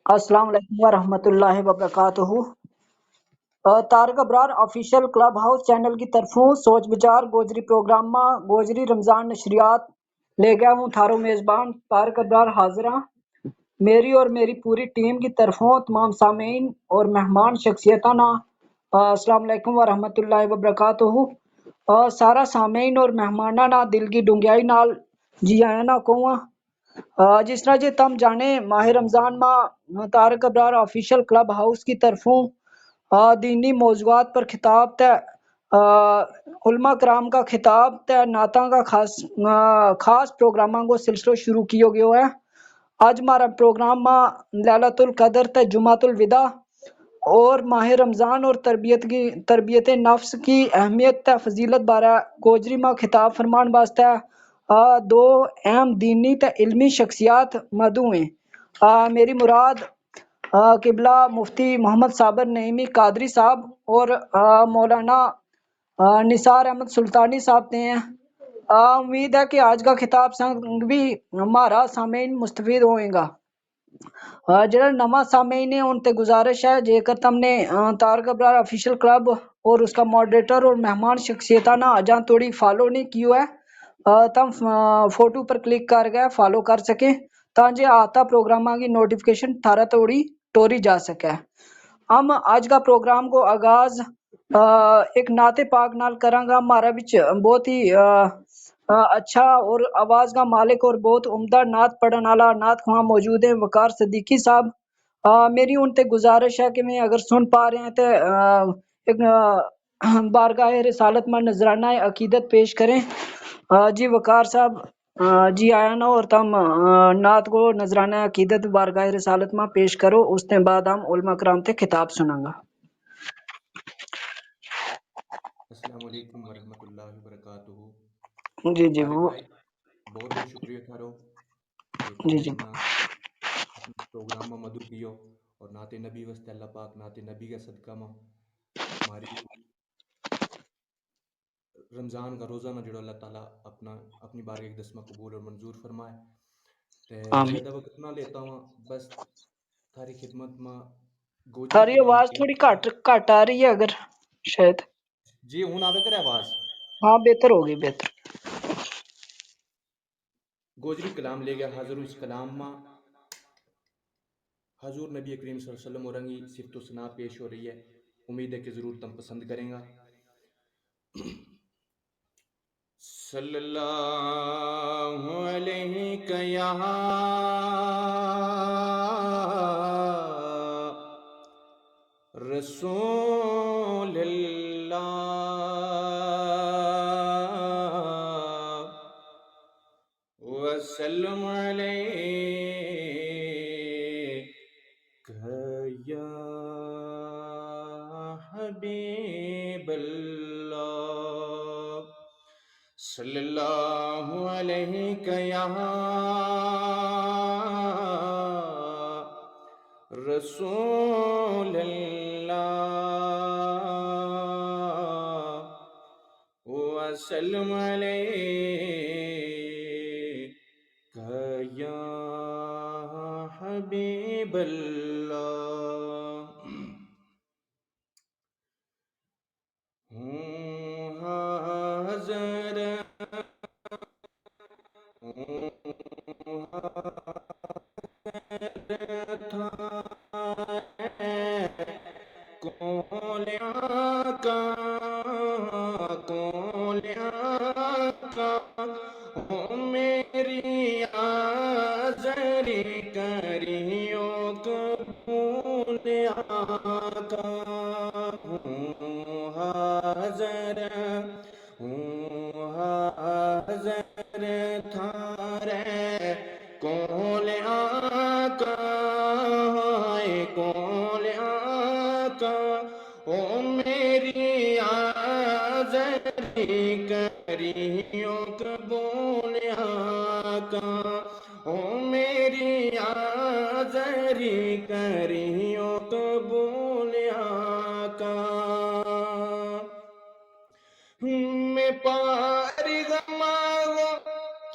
السلام علیکم ورحمۃ اللہ وبرکاتہ۔ طارق ابرار آفیشیل کلب ہاؤس چینل کی طرفوں سوچ بچار گوجری پروگرام ماں گوجری رمضان نشریات لے گیا ہوں تھارو میزبان طارق ابرار حاضر ہاں۔ میری اور میری پوری ٹیم کی طرفوں تمام سامعین اور مہمان شخصیتاں نا السلام علیکم ورحمۃ اللہ وبرکاتہ۔ سارا سامعین اور مہماناں نا دل کی ڈنگیائی نال جی آیا نا کہواں۔ جس طرح جی تم جانے ماہ رمضان ماں طارق ابرار آفیشیل کلب ہاؤس کی طرفوں دینی موضوعات پر خطاب تے علماء کرام کا خطاب تے نعتاں کا خاص پروگراماں کو سلسلہ شروع کیو گیا ہے۔ آج ہمارا پروگرام ماں لیلۃ القدر تے جمعۃ الوداع اور ماہ رمضان اور تربیت نفس کی اہمیت تے فضیلت بارے گوجری ماں خطاب فرمان واسطے دو اہم دینی تے علمی شخصیات مدعو ہیں۔ میری مراد قبلہ مفتی محمد صابر نعیمی قادری صاحب اور مولانا نثار احمد سلطانی صاحب نے ہیں۔ امید ہے کہ آج کا خطاب سنگ بھی ہمارا سامعین مستفید ہوئیں گا۔ جڑا نواں سامعین ہے ان تے گزارش ہے جے کر تم نے طارق ابرار آفیشیل کلب اور اس کا ماڈریٹر اور مہمان شخصیتاں نا اجاں توڑی فالو نہیں کیو ہے تم فوٹو پر کلک کر گئے فالو کر سکیں تاکہ آتا پروگراماں کی نوٹیفیکیشن تھارا توڑی ٹوری جا سکے۔ ہم آج کا پروگرام کو آغاز ایک نعت پاک نال کراں گا۔ ہمارا بچ بہت ہی اچھا اور آواز کا مالک اور بہت عمدہ نعت پڑھن والا نعت خواں موجود ہیں وقار صدیقی صاحب۔ میری ان تے گزارش ہے کہ میں اگر سن پا رہے ہیں تو ایک بارگاہ رسالت میں نذرانہ عقیدت پیش کریں۔ جی وقار صاحب جی آیا نا اور تم نعت کو نذرانہ عقیدت بارگاہ رسالت میں پیش کرو اس کے بعد ہم علماء کرام تے خطاب سناں گا۔ السلام علیکم ورحمۃ اللہ وبرکاتہ۔ جی جی طارق وہ بھائی بہت بہت شکریہ تھارو کہ جی تمہیں جی منا اپنے پروگرام میں مدعو کیو اور نعت نبی واسطے اللہ پاک نعت نبی کا صدقہ میں ہماری رمضان کا روزہ میں جڑو اللہ تعالیٰ اپنی بارگاہ اقدس میں قبول اور منظور فرمائے۔ تے آمین۔ زیادہ وقت نہ لیتا ہوں بس تھاری خدمت میں گوجری تھاری کلام آواز کے تھوڑی کٹ آ رہی ہے اگر شاید۔ جی ہوں آوے کرے آواز ہاں بہتر ہوگی بہتر۔ گوجری کلام لے گیا حاضر اس کلام ماں حضور نبی کریم صلی اللہ علیہ وسلم اورنگی صفت و ثنا پیش ہو رہی ہے۔ امید ہے کہ ضرور تم پسند کریں گا۔ صلی اللہ علیہ یا رسول اللہ وسلم علیہ یا حبیب اللہ صلی اللہ علیہ یا رسول اللہ وسلم علیہ یا حبیب اللہ۔ ہوں حاضر کول آقا ہو میری آزری کریو قبول آقا ہوں حاضر تھارے کول آقا کول آقا او میری آزری کریو قبول آقا او میری آزری کریو قبول آقا۔ میں پار غماغو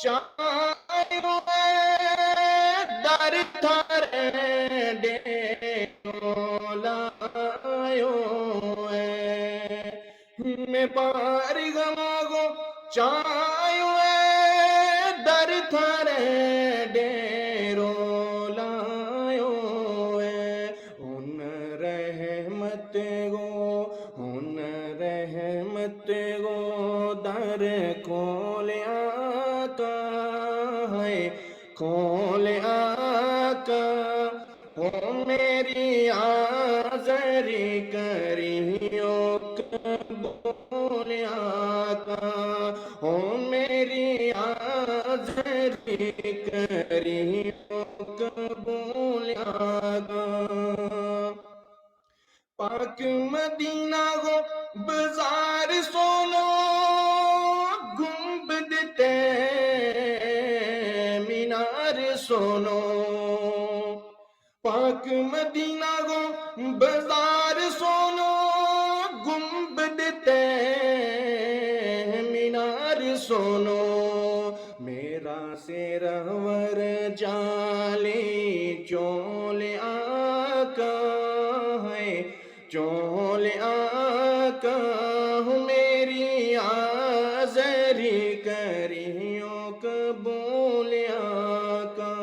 چاہیو در تھا ڈولایو میں بار گماگو چایو در تھارے ڈیرو لایو ان رحمت گو در کھول آقا ہے کھول آقا او میری آزری کریو قبول آقا او میری آزری کریو قبول آقا پاک مدینہ گو بازار سونو گنبد تے مینار سونو پاک مدینہ گو بازار سونو گنبد تے مینار سونو میرا سرور جالی چول آقا ہے چول آقا میری آزری کریو قبول آقا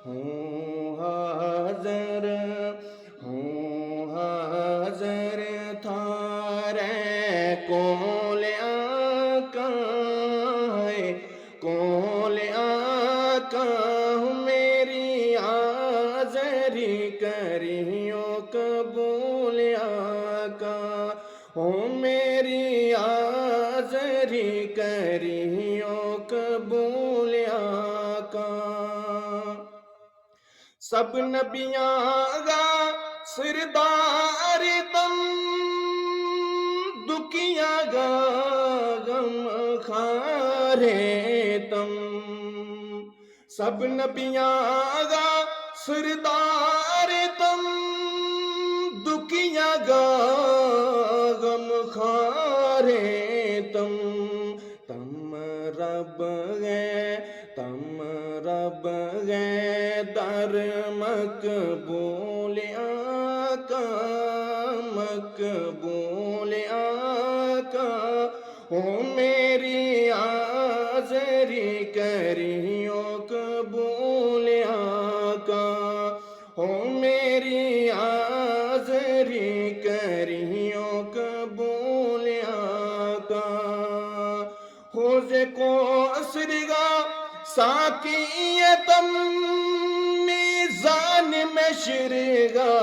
ہوں حاضر تھارے کول آقا ہے کول آقا میری آزری کریو قبول آقا او میری آزری کریو قبول آقا سب نبیاں گا سردار تم دکھیا گا غم خارے تم سب نبیاں گا سردار تم دکھیا گا غم خارے تم رب گئے در مقبول آقا مقبول آقا او میری آزری کریو قبول آقا او میری آزری کریو قبول آقا حوض کو اسرگا ساقیتم میزان میں شرگا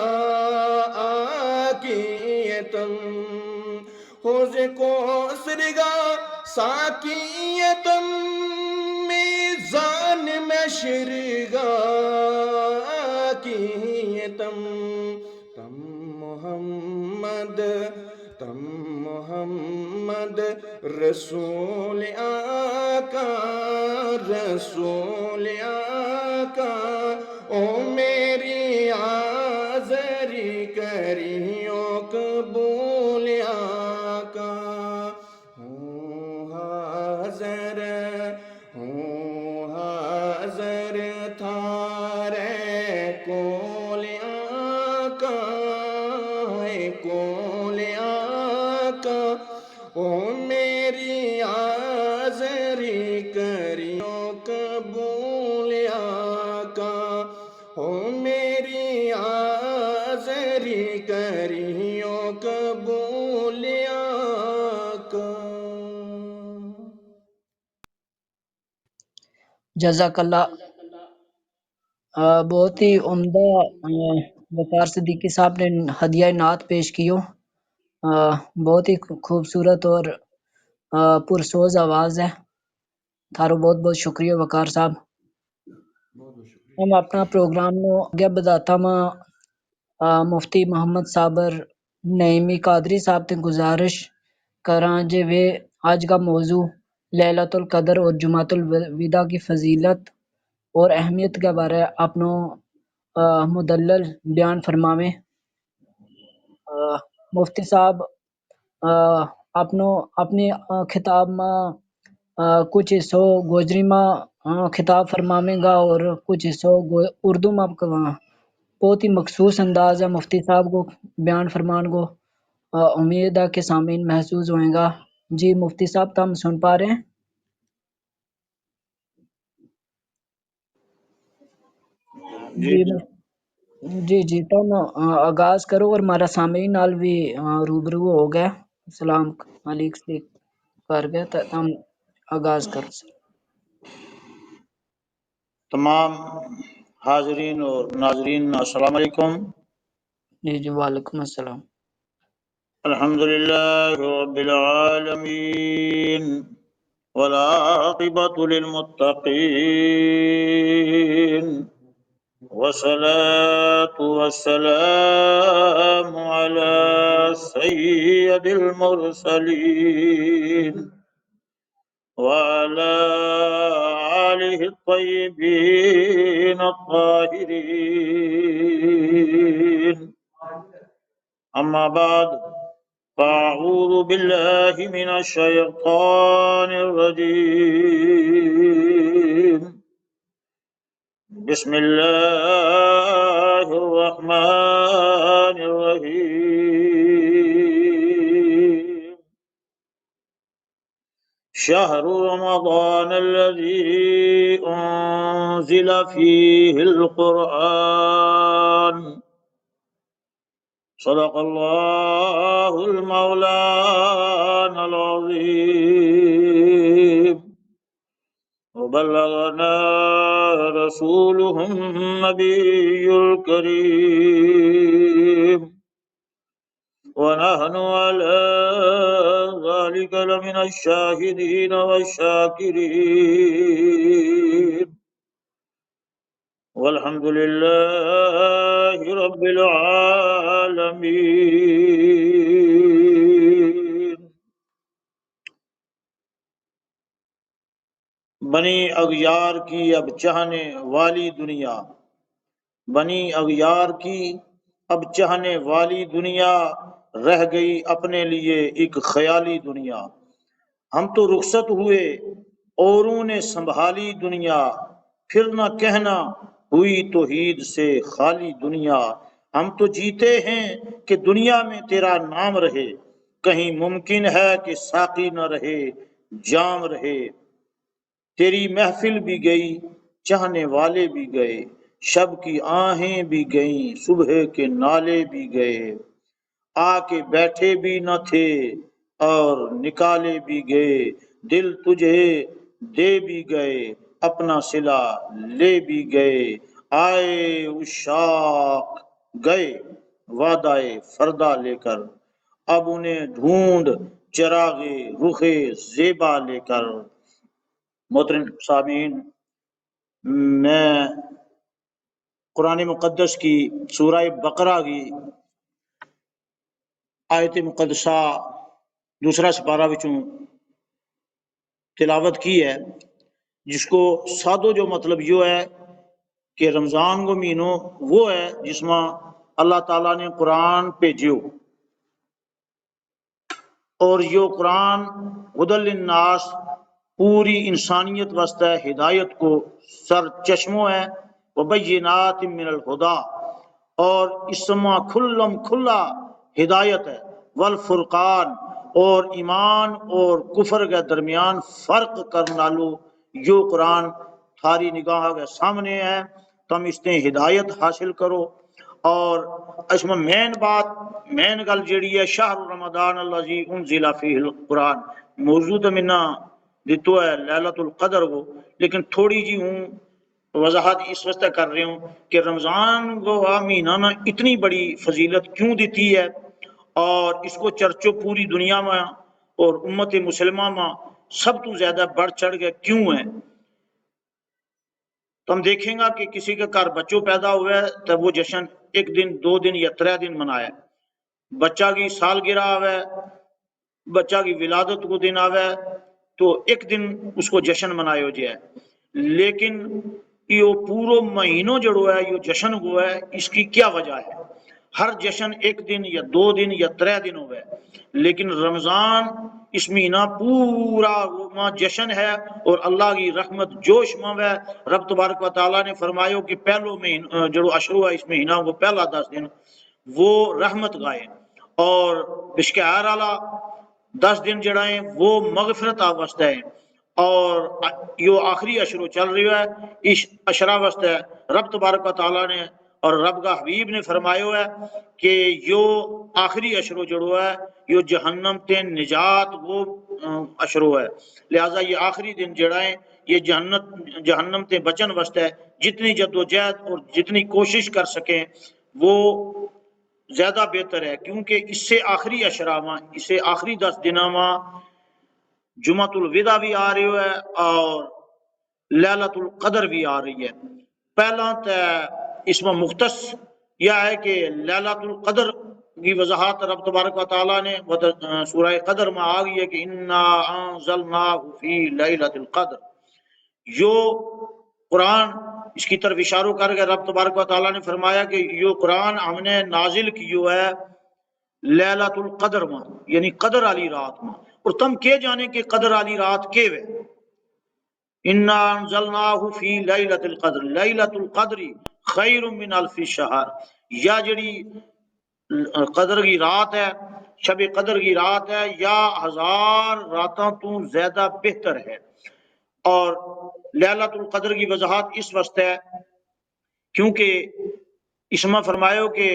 آقیتم حوض کو اسرگا ساقیتم میزان میں شرگا آقیتم تم محمد رسول آقا رسول آقا او میری آزری کریو قبول آقا ہوں حاضر تھارے کول آقا ہے کول آقا او میری آزری کریو قبول آقا او میری آزری کریو قبول آقا جزاک اللہ۔ بہت ہی عمدہ وقار صدیقی صاحب نے ہدیہ نعت پیش کیو۔ بہت ہی خوبصورت اور پرسوز آواز ہے۔ تھارو بہت بہت شکریہ وقار صاحب۔ بہت بہت شکریہ۔ ہم اپنا پروگرام نو اگے بداتا ماں مفتی محمد صابر نعیمی قادری صاحب تے گزارش کراں جے وے آج کا موضوع لیلۃ القدر اور جمعۃ الوداع کی فضیلت اور اہمیت کے بارے اپنو مدلل بیان فرماویں۔ مفتی صاحب اپنی خطاب میں کچھ حصوں گوجری میں خطاب فرمامے گا اور کچھ حصوں اردو میں بہت ہی مخصوص انداز ہے مفتی صاحب کو بیان فرمان کو، امید ہے کہ سامعین محسوس ہوئیں گا۔ جی مفتی صاحب تم سن پا رہے ہیں؟ جی تم آغاز کرو اور ہمارا سامعین نال بھی روبرو ہو گیا، السلام علیکم سے کر گیا تو تم آغاز کرو سر۔ تمام حاضرین اور ناظرین السلام علیکم۔ جی وعلیکم السلام۔ الحمدللہ رب العالمین والعاقبۃ للمتقین والصلاة والسلام علی سید المرسلین وعلى آله الطيبين الطاهرين، أما بعد فأعوذ بالله من الشيطان الرجيم، بسم الله الرحمن الرحيم، شهر رمضان الذي أنزل فيه القرآن، صدق الله المولانا العظيم، وبلغنا رسوله النبي الكريم، ونحن على ذلك لمن الشاهدين والشاكرين، والحمد لله رب العالمين۔ بنی اغیار کی اب چاہنے والی دنیا، بنی اغیار کی اب چاہنے والی دنیا، رہ گئی اپنے لیے ایک خیالی دنیا۔ ہم تو رخصت ہوئے اوروں نے سنبھالی دنیا، پھر نہ کہنا ہوئی توحید سے خالی دنیا۔ ہم تو جیتے ہیں کہ دنیا میں تیرا نام رہے، کہیں ممکن ہے کہ ساقی نہ رہے جام رہے۔ تیری محفل بھی گئی چاہنے والے بھی گئے، شب کی آہیں بھی گئیں صبح کے نالے بھی گئے۔ آ کے بیٹھے بھی نہ تھے اور نکالے بھی گئے، دل تجھے دے بھی گئے اپنا صلہ لے بھی گئے۔ آئے عشاق گئے وعدہ فردا لے کر، اب انہیں ڈھونڈ چراغ رخ زیبا لے کر۔ محترم سامعین، میں قرآن مقدس کی سورہ بقرہ کی آیت مقدسہ دوسرا سپارہ وچوں تلاوت کی ہے، جس کو سادو جو مطلب یہ ہے کہ رمضان کو مہینوں وہ ہے جس میں اللہ تعالیٰ نے قرآن بھیجو، اور یہ قرآن ہدی للناس پوری انسانیت واسطے ہدایت کو سر چشموں ہے، وبینات من الہدا، اور اس میں کھلم کھلا ہدایت ہے، والفرقان، اور ایمان اور کفر کے درمیان فرق کرنا لو یہ قرآن تھاری نگاہ کے سامنے ہے، تم اس نے ہدایت حاصل کرو۔ اور اس میں مین گل جیڑی ہے شہر رمضان الذی انزل فیہ القرآن، موضوع تو منا دیتو ہے لیلۃ القدر کو، لیکن تھوڑی جی ہوں وضاحت اس واسطے کر رہے ہوں کہ رمضان کو مہینہ میں اتنی بڑی فضیلت کیوں دیتی ہے، اور اس کو چرچو پوری دنیا میں اور امت مسلمہ میں سب تو زیادہ بڑھ چڑھ گئے کیوں ہے۔ تو ہم دیکھیں گا کہ کسی کے گھر بچوں پیدا ہوا ہے تو وہ جشن ایک دن 2 دن یا 3 دن منایا، بچہ کی سالگرہ آوے، بچہ کی ولادت کو دن آوے تو ایک دن اس کو جشن منائے ہو جائے، لیکن یہ پورو مہینوں جڑو ہے یہ جشن ہوا ہے، اس کی کیا وجہ ہے؟ ہر جشن ایک دن یا 2 دن یا 3 دن ہوئے، لیکن رمضان اس مہینہ پورا ماہ جشن ہے اور اللہ کی رحمت جوش ماں ہے۔ رب تبارک و تعالیٰ نے فرمایا کہ پہلو مہینہ جو اشرو ہے اس مہینہ وہ پہلا 10 دن وہ رحمت گائے، اور بشکار آلہ 10 دن جڑا ہیں وہ مغفرت واسطے ہے، اور یہ آخری اشرو چل رہی ہے اس اشرا واسطے رب تبارک و تعالیٰ نے اور رب کا حبیب نے فرمایا ہے کہ یہ آخری اشرو جڑو ہے یہ جہنم تے نجات وہ اشرو ہے، لہٰذا یہ آخری دن جڑا ہے یہ جہنم تے بچن واسطے ہے، جتنی جدوجہد اور جتنی کوشش کر سکیں وہ زیادہ بہتر ہے، کیونکہ اس سے آخری اشرا ماں اس سے آخری 10 دنوں ماں جمعۃ الوداع بھی آ رہی ہے اور لیلۃ القدر بھی آ رہی ہے۔ پہلا تو اس میں مختص یہ ہے کہ لیلۃ القدر کی وضاحت رب تبارک و تعالیٰ نے سورہ قدر میں آ گئی ہے کہ انا انزلناہ فی لیلۃ القدر، جو قرآن اس کی طرف اشارہ کر کے رب تبارک و تعالیٰ نے فرمایا کہ یہ قرآن ہم نے نازل کیو ہے لیلۃ القدر میں، یعنی قدر والی رات میں، اور تم کے جانے کہ قدر والی رات کے وے انا انزلناہ فی لیلۃ القدر، لیلۃ القدر خیر من الف شہر، یا جڑی قدر کی رات ہے شب قدر کی رات ہے یا 1000 راتوں تو زیادہ بہتر ہے۔ اور لیلۃ القدر کی وضاحت اس وقت ہے کیونکہ اس میں فرمایا کہ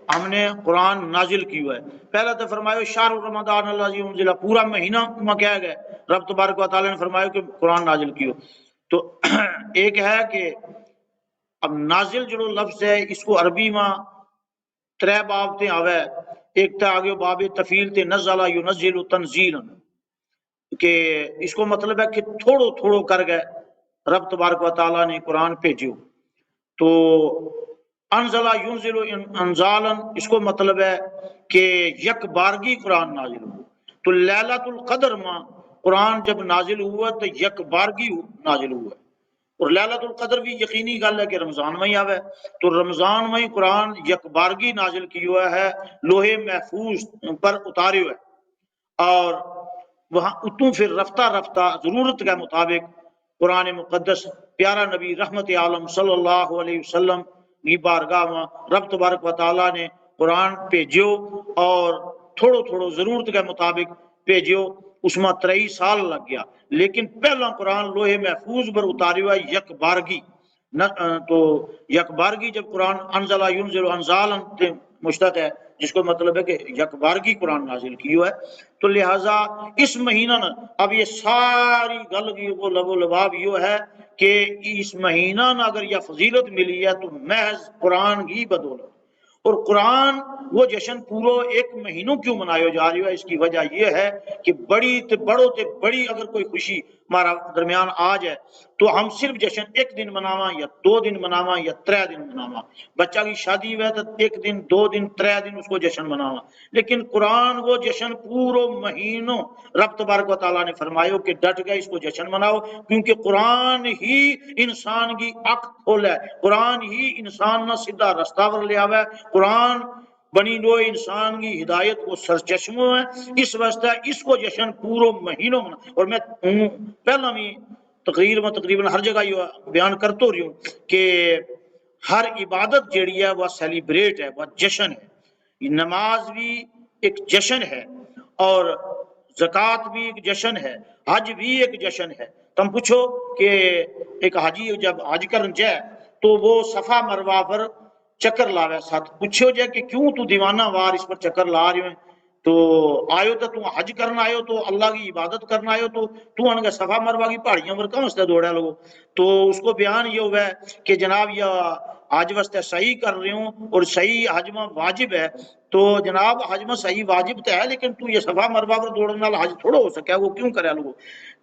ہم نے قرآن نازل کیو ہے، پہلا تو فرمایا شہر رمضان الذی انزل، پورا مہینہ میں کہا گیا رب تبارک و تعالیٰ نے فرمایا کہ قرآن نازل کیو، تو ایک ہے کہ اب نازل جو لفظ ہے اس کو عربی میں 3 باب تے آوے، ایک تا آگے باب تفیل تے نزل ینزل تنزیلا، کہ اس کو مطلب ہے کہ تھوڑو تھوڑو کر گئے رب تبارک و تعالیٰ نے قرآن بھیجو، تو انزل ینزل انزالا اس کو مطلب ہے کہ یک بارگی قرآن نازل ہو، تو لیلۃ القدر میں قرآن جب نازل ہوا تو یک بارگی نازل ہوا، اور لیلۃ القدر بھی یقینی گل ہے کہ رمضان میں ہی آوے، تو رمضان میں ہی قرآن یک بارگی نازل کی ہوا ہے، لوہے محفوظ پر اتارے ہوئے، اور وہاں اتوں پھر رفتہ رفتہ ضرورت کے مطابق قرآن مقدس پیارا نبی رحمت عالم صلی اللہ علیہ وسلم کی بارگاہ میں رب تبارک و تعالیٰ نے قرآن بھیجو، اور تھوڑو تھوڑو ضرورت کے مطابق بھیجو، اس میں 3 سال لگ گیا، لیکن پہلا قرآن لوہے محفوظ پر اتاری ہوا یک بارگی، تو یک بارگی جب قرآن انزل ینزل انزالا مشتق ہے جس کو مطلب ہے کہ یک بارگی قرآن نازل کی ہے، تو لہٰذا اس مہینہ اب یہ ساری گل کی وہ لب و لباب یہ ہے کہ اس مہینہ نہ اگر یہ فضیلت ملی ہے تو محض قرآن کی بدولت، اور قرآن وہ جشن پورو 1 مہینوں کیوں منایا جا رہی ہے، اس کی وجہ یہ ہے کہ بڑی تے بڑوں تے بڑی اگر کوئی خوشی ہمارا درمیان آ جائے تو ہم صرف جشن 1 دن مناواں یا 2 دن مناواں یا 3 دن مناواں، بچہ کی شادی ہوئے تو 1 دن 2 دن 3 دن اس کو جشن مناواں، لیکن قرآن وہ جشن پورو مہینوں رب تبارک و تعالیٰ نے فرمایا کہ ڈٹ گئے اس کو جشن مناؤ، کیونکہ قرآن ہی انسان کی آنکھ کھولا ہے، قرآن ہی انسان نہ سیدھا رستہ پر لے آوے، قرآن بنی نوع انسان کی ہدایت کو سرچشمہ ہے، اس واسطے اس کو جشن پورو مہینوں منا، اور میں پہلا بھی تقریر میں تقریباً ہر جگہ یہ بیان کرتا رہی ہوں کہ ہر عبادت جیڑی ہے وہ سیلیبریٹ ہے، وہ جشن ہے، نماز بھی ایک جشن ہے اور زکوٰۃ بھی ایک جشن ہے، حج بھی ایک جشن ہے۔ تم پوچھو کہ ایک حاجی جب حج کرن جائے تو وہ صفا مروہ پر چکر لاوے، ساتھ پوچھو جائے کہ کیوں تو دیوانہ وار اس پر چکر لا رہے ہیں، تو آئیو تو حج کرنا آئیو تو اللہ کی عبادت کرنا آئیو تو انگا صفا مروہ کی پہاڑیاں پر کم سے دوڑے لگو، تو اس کو بیان یہ ہوا ہے کہ جناب یہ حج واسطے صحیح کر رہے ہوں اور صحیح حج میں واجب ہے تو جناب حج میں صحیح واجب تو ہے لیکن تو یہ صفا مروا پر دوڑن نال حج تھوڑا ہو سکیا وہ کیوں کریا لوگو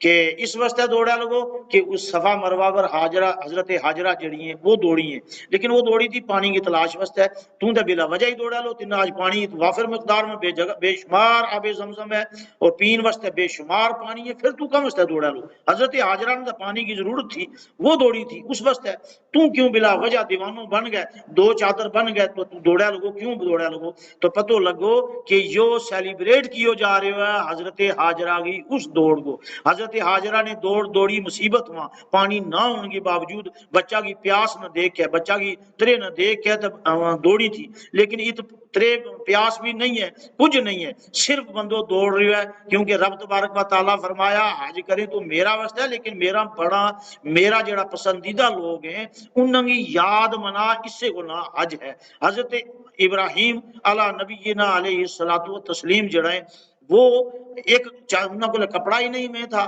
کہ اس واسطے دوڑیا لوگو کہ اس صفا مروا پر حاجرہ حضرت حاجرہ جڑی ہیں وہ دوڑی ہیں لیکن وہ دوڑی تھی پانی کی تلاش واسطے تو تے بلا وجہ ہی دوڑیا لو تین آج پانی وافر مقدار میں بے شمار آب زمزم ہے اور پین واسطے بے شمار پانی ہے پھر تو کم واسطے دوڑیا لو حضرت حاجرہ نے پانی کی ضرورت تھی وہ دوڑی تھی اس واسطے تو کیوں بلا وجہ دیوانوں بن گئے دو چادر بن گئے تو دوڑیا لوگو کیوں دوڑیا لوگو تو پتہ لگو کہ یہ سیلیبریٹ کیو جا رہے ہے حضرت حاجرہ کی اس دوڑ کو حضرت حاجرہ نے دوڑی مصیبت وہاں پانی نہ ہونے کے باوجود بچہ کی پیاس نہ دیکھ کے بچہ کی ترے نہ دیکھ کے دوڑی تھی لیکن ات ترے پیاس بھی نہیں ہے کچھ نہیں ہے صرف بندو دوڑ رہی ہے کیونکہ رب تبارک و تعالیٰ فرمایا حج کریں تو میرا واسطہ ہے لیکن میرا جڑا پسندیدہ لوگ ہیں انہوں کی یاد منا اس سے گنا حج ہے حضرت ابراہیم علی نبینا علیہ الصلوۃ والتسلیم جڑا ہے وہ ایک انہوں کو کپڑا ہی نہیں میں تھا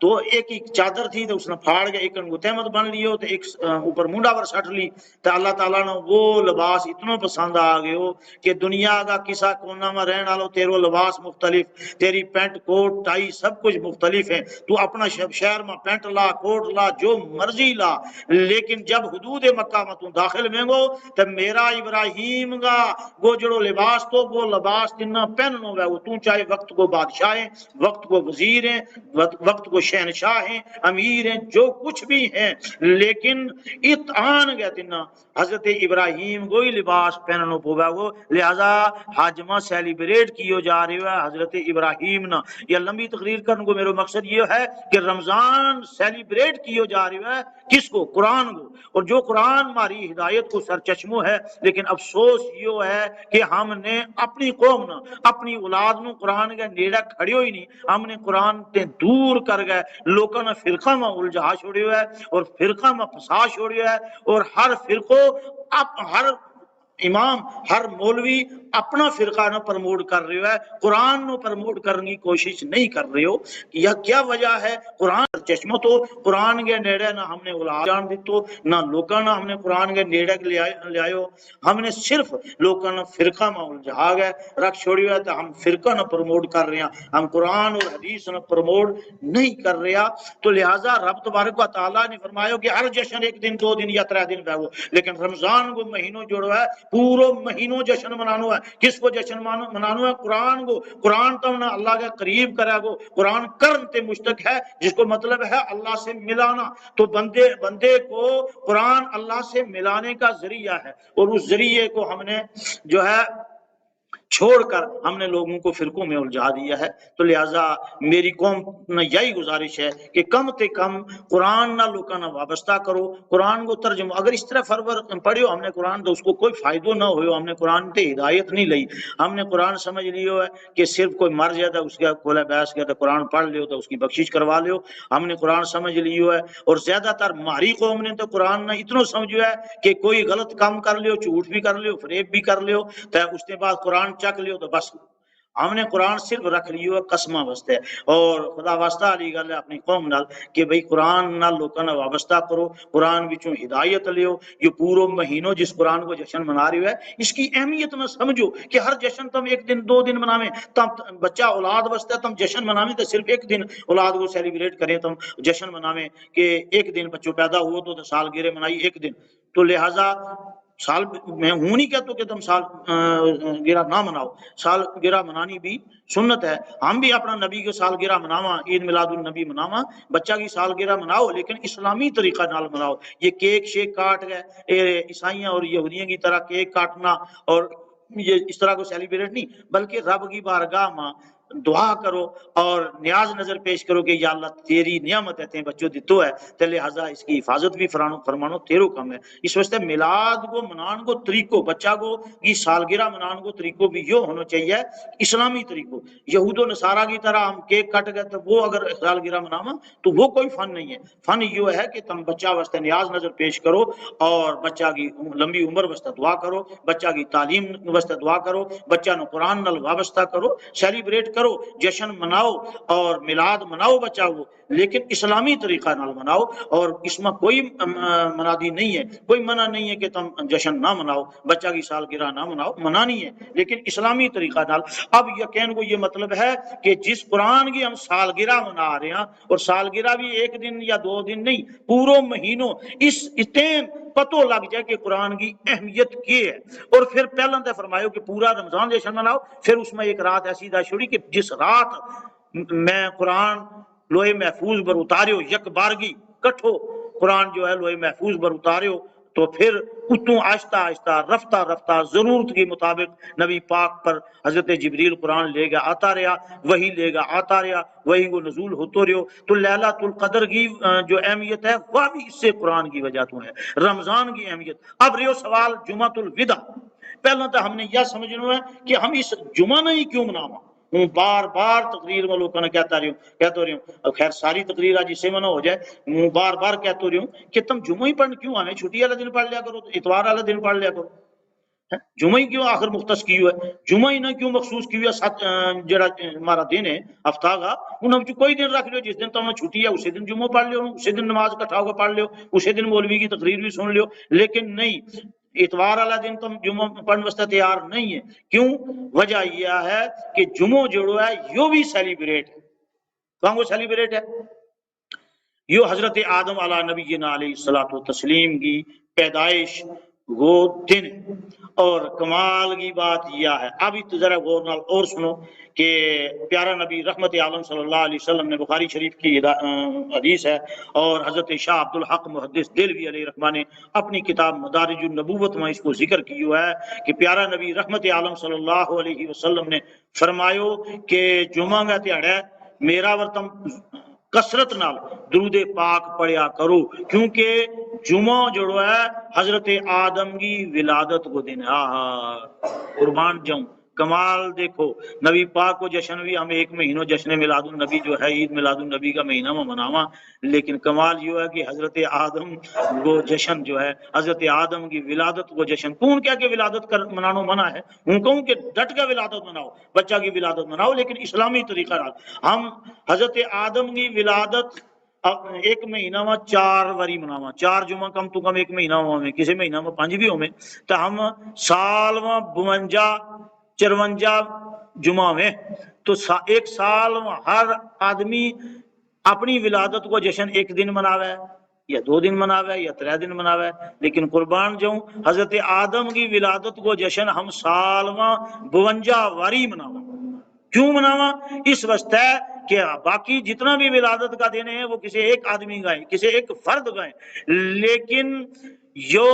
تو ایک چادر تھی تو اس نے پھاڑ کے ایک تحمد بن لیو تو ایک اوپر منڈا پر سٹ لی تو اللہ تعالیٰ نے وہ لباس اتنا پسند آ گئے ہو کہ دنیا کا کسا کونا میں رہن والو تیرو لباس مختلف تیری پینٹ کوٹ ٹائی سب کچھ مختلف ہے تو اپنا شہر میں پینٹ لا کوٹ لا جو مرضی لا لیکن جب حدود مکہ میں تو داخل میں گو تو میرا ابراہیم کا وہ جڑو لباس تو وہ لباس تنہ پہننو ہے وہ تو چاہے وقت کو بادشاہ ہیں وقت کو وزیر ہیں وقت کو شہنشاہ ہیں امیر ہیں جو کچھ بھی ہیں لیکن اتعان گئے تنہ حضرت ابراہیم کوئی لباس پہننو پوگا وہ لہذا حج میں سیلیبریٹ کیو جا رہے ہیں حضرت ابراہیم نا یہ لمبی تقریر کرنے کو میرا مقصد یہ ہے کہ رمضان سیلیبریٹ کیو جا رہے ہیں کس کو قرآن کو اور جو قرآن ہماری ہدایت کو سرچشمو ہے لیکن افسوس یہ ہے کہ ہم نے اپنی قوم نا اپنی اولاد نو قرآن کے نیڑا کھڑی ہوئی نہیں ہم نے قرآن تے دور کر گئے لوگوں نے فرقہ میں الجھا چھوڑی ہے اور فرقہ میں پھسا چھوڑی ہے اور ہر فرقو ہر امام ہر مولوی اپنا فرقہ نہ پرموٹ کر رہے ہے قرآن نو پرموٹ کرنے کی کوشش نہیں کر رہے ہو یا کیا وجہ ہے قرآن چشمہ تو قرآن کے نیڑے نہ ہم نے اولاد جان دیتو نہ لوگوں نے ہم نے قرآن کے نیڑے لے آئے ہم نے صرف لوگوں نے فرقہ میں الجھا گئے رکھ چھوڑی ہے تو ہم فرقہ نہ پرموٹ کر رہے ہیں ہم قرآن اور حدیث نہ پرموٹ نہیں کر رہے تو لہٰذا رب تبارک و تعالیٰ نے فرمایا کہ ہر جشن ایک دن دو دن یا 3 دن کا وہ لیکن رمضان کو مہینوں جوڑا ہے پورو مہینوں جشن منانو ہے کس کو جشن منانو ہے قرآن کو قرآن تو انہیں اللہ کے قریب کرے گو قرآن کرن تے مشتق ہے جس کو مطلب ہے اللہ سے ملانا تو بندے کو قرآن اللہ سے ملانے کا ذریعہ ہے اور اس ذریعے کو ہم نے جو ہے چھوڑ کر ہم نے لوگوں کو فرقوں میں الجھا دیا ہے تو لہٰذا میری قوم نے یہی گزارش ہے کہ کم تے کم قرآن نہ لوگوں نہ وابستہ کرو قرآن کو ترجمہ اگر اس طرح فرور پڑھیو ہم نے قرآن تو اس کو کوئی فائدہ نہ ہوئے ہم نے قرآن تے ہدایت نہیں لئی ہم نے قرآن سمجھ لیو ہے کہ صرف کوئی مر جائے تو اس کا کھولا بحث کیا تو قرآن پڑھ لیو تو اس کی بخشش کروا لیو ہم نے قرآن سمجھ لیو ہے اور زیادہ تر ہماری قوم نے تو قرآن نہ اتنا سمجھو ہے کہ کوئی غلط کام کر لیو جھوٹ بھی کر لیو فریب بھی کر لیو تو اس کے بعد قرآن چک لیو تو بس ہم نے قرآن صرف رکھ لیو ہے قسمہ واسطے اور خدا واسطہ علی گل ہے اپنی قوم نال کہ بھئی قرآن نال لوکاں نال وابستہ کرو قرآن وچوں ہدایت لیو یہ پورو مہینوں جس قرآن کو جشن منا رہی ہے اس کی اہمیت نہ سمجھو کہ ہر جشن تم ایک دن 2 دن مناویں تم بچہ اولاد واسطے تم جشن مناویں تو صرف ایک دن اولاد کو سیلیبریٹ کریں تم جشن مناویں کہ ایک دن بچوں پیدا ہوا تو سالگرہ منائی ایک دن تو لہٰذا سال میں ہوں نہیں کہتا کہ تم سال گرہ نہ مناؤ سال گرہ منانی بھی سنت ہے ہم بھی اپنا نبی کے سال گرہ مناواں عید میلاد النبی مناواں بچہ کی سال گرہ مناؤ لیکن اسلامی طریقہ نال مناؤ یہ کیک شیک کاٹ گئے عیسائیاں اور یہودیوں کی طرح کیک کاٹنا اور یہ اس طرح کو سیلیبریٹ نہیں بلکہ رب کی بارگاہ ماں دعا کرو اور نیاز نظر پیش کرو کہ یا اللہ تیری نعمت ہے تیں بچوں دیتو ہے تو لہٰذا اس کی حفاظت بھی فرمانو تیرو کم ہے اس واسطے میلاد کو منان کو طریقوں بچہ کو کی سالگرہ منان کو طریقوں بھی یہ ہونا چاہیے اسلامی طریقوں یہود و نصارہ کی طرح ہم کیک کٹ گئے تو وہ اگر سالگرہ مناواں تو وہ کوئی فن نہیں ہے فن یہ ہے کہ تم بچہ واسطے نیاز نظر پیش کرو اور بچہ کی لمبی عمر واسطے دعا کرو بچہ کی تعلیم واسطے دعا کرو بچہ نو قرآن نال وابستہ کرو سیلیبریٹ کرو، جشن مناؤ اور میلاد مناؤ بچہ وہ، لیکن اسلامی طریقہ نال مناؤ، اور اس میں کوئی منادی نہیں ہے، کوئی منع نہیں ہے کہ تم جشن نہ مناؤ، بچہ کی سالگرہ نہ مناؤ، منع نہیں ہے، لیکن اسلامی طریقہ نال۔ اب یقین کو یہ مطلب ہے کہ جس قرآن کی ہم سالگرہ منا رہے ہیں، اور سالگرہ بھی ایک دن یا 2 دن نہیں، پوروں مہینوں، اس اتنے پتو لگ جائے کہ قرآن کی اہمیت کی ہے۔ اور پھر پہلے تو فرمایا کہ پورا رمضان جشن مناؤ، پھر اس میں ایک رات ایسی دا چھوڑی کہ جس رات میں قرآن لوہے محفوظ پر اتاریو، یک بارگی کٹھو قرآن جو ہے لوہے محفوظ پر اتاریو، تو پھر اتوں آہستہ آہستہ رفتہ رفتہ ضرورت کے مطابق نبی پاک پر حضرت جبریل قرآن لے گا آتا رہا، وہی لے گا آتا رہا، وہی وہ نزول ہوتے رہو۔ تو لیلۃ القدر کی جو اہمیت ہے وہ بھی اس سے قرآن کی وجہ تو ہے، رمضان کی اہمیت۔ اب رہو سوال جمعۃ الوداع، پہلے تو ہم نے یہ سمجھنا ہے کہ ہم اس جمعہ نہیں کیوں مناواں، ہوں بار بار تقریر میں لوگوں نے کہتا رہی ہوں، خیر ساری تقریر آج اسے میں نہ ہو جائے، ہوں بار بار کہتا رہی ہوں کہ تم جمعہ ہی پڑھ کیوں آنے، چھٹی والا دن پڑھ لیا کرو، اتوار والا دن پڑھ لیا کرو، جمعہ ہی کیوں آخر مختص کی ہوئے، جمعہ ہی نہ کیوں مخصوص کی ہوئے، جڑا ہمارا دن ہے ہفتہ کا، انہوں نے کوئی دن رکھ لو، جس دن تمہیں چھٹی ہے اسی دن جمعہ پڑھ لو، اسی دن نماز کٹھا ہو پڑھ لو، اسی دن مولوی کی تقریر بھی سن لو، لیکن نہیں، اتوار والا دن تم جمعہ پڑھنے واسطے تیار نہیں ہے۔ کیوں؟ وجہ یہ ہے کہ جمعہ جڑو ہے یو بھی سیلیبریٹ ہے، کہاں وہ سیلیبریٹ ہے، یو حضرت آدم علیہ نبینا علیہ الصلوۃ والتسلیم کی پیدائش وہ دن ہے۔ اور کمال کی بات یہ ہے، اب ذرا غور نال اور سنو کہ پیارا نبی رحمت عالم صلی اللہ علیہ وسلم نے، بخاری شریف کی حدیث ہے، اور حضرت شاہ عبد الحق محدث دہلوی علیہ رحمہ نے اپنی کتاب مدارج النبوت میں اس کو ذکر کیا ہے کہ پیارا نبی رحمت عالم صلی اللہ علیہ وسلم نے فرمایا کہ جمعہ کا تہاڑا میرا ورتم کثرت نال درود پاک پڑھیا کرو، کیونکہ جمعہ جڑو ہے حضرت آدم کی ولادت کو دن ہے۔ قربان جاؤں، کمال دیکھو، نبی پاک کو جشن بھی ہم ایک مہینوں جشن میلاد النبی جو ہے عید میلاد النبی کا مہینہ میں مناواں، لیکن کمال یہ ہے کہ حضرت آدم کو جشن جو ہے، حضرت آدم کی ولادت کو جشن، کون کیا کہ ولادت کر منانو منع ہے، ہوں کہوں کہ ڈٹ کا ولادت مناؤ، بچہ کی ولادت مناؤ، لیکن اسلامی طریقہ ہم حضرت آدم کی ولادت ایک مہینہ میں 4 واری مناواں، 4 جمعہ کم تو کم ایک مہینہ ہوئے، کسی مہینہ میں 5 بھی ہوئے، تو ہم سال میں 52-54 جمعہ میں، تو ایک سال میں ہر آدمی اپنی ولادت کو جشن ایک دن مناوے یا 2 دن مناوے یا 3 دن مناوے، لیکن قربان جاؤں حضرت آدم کی ولادت کو جشن ہم سال میں 52 واری مناواں۔ کیوں مناواں؟ اس واسطے کہ باقی جتنا بھی ولادت کا دن ہے وہ کسی ایک آدمی کا ہے، کسی ایک فرد کا ہے، لیکن جو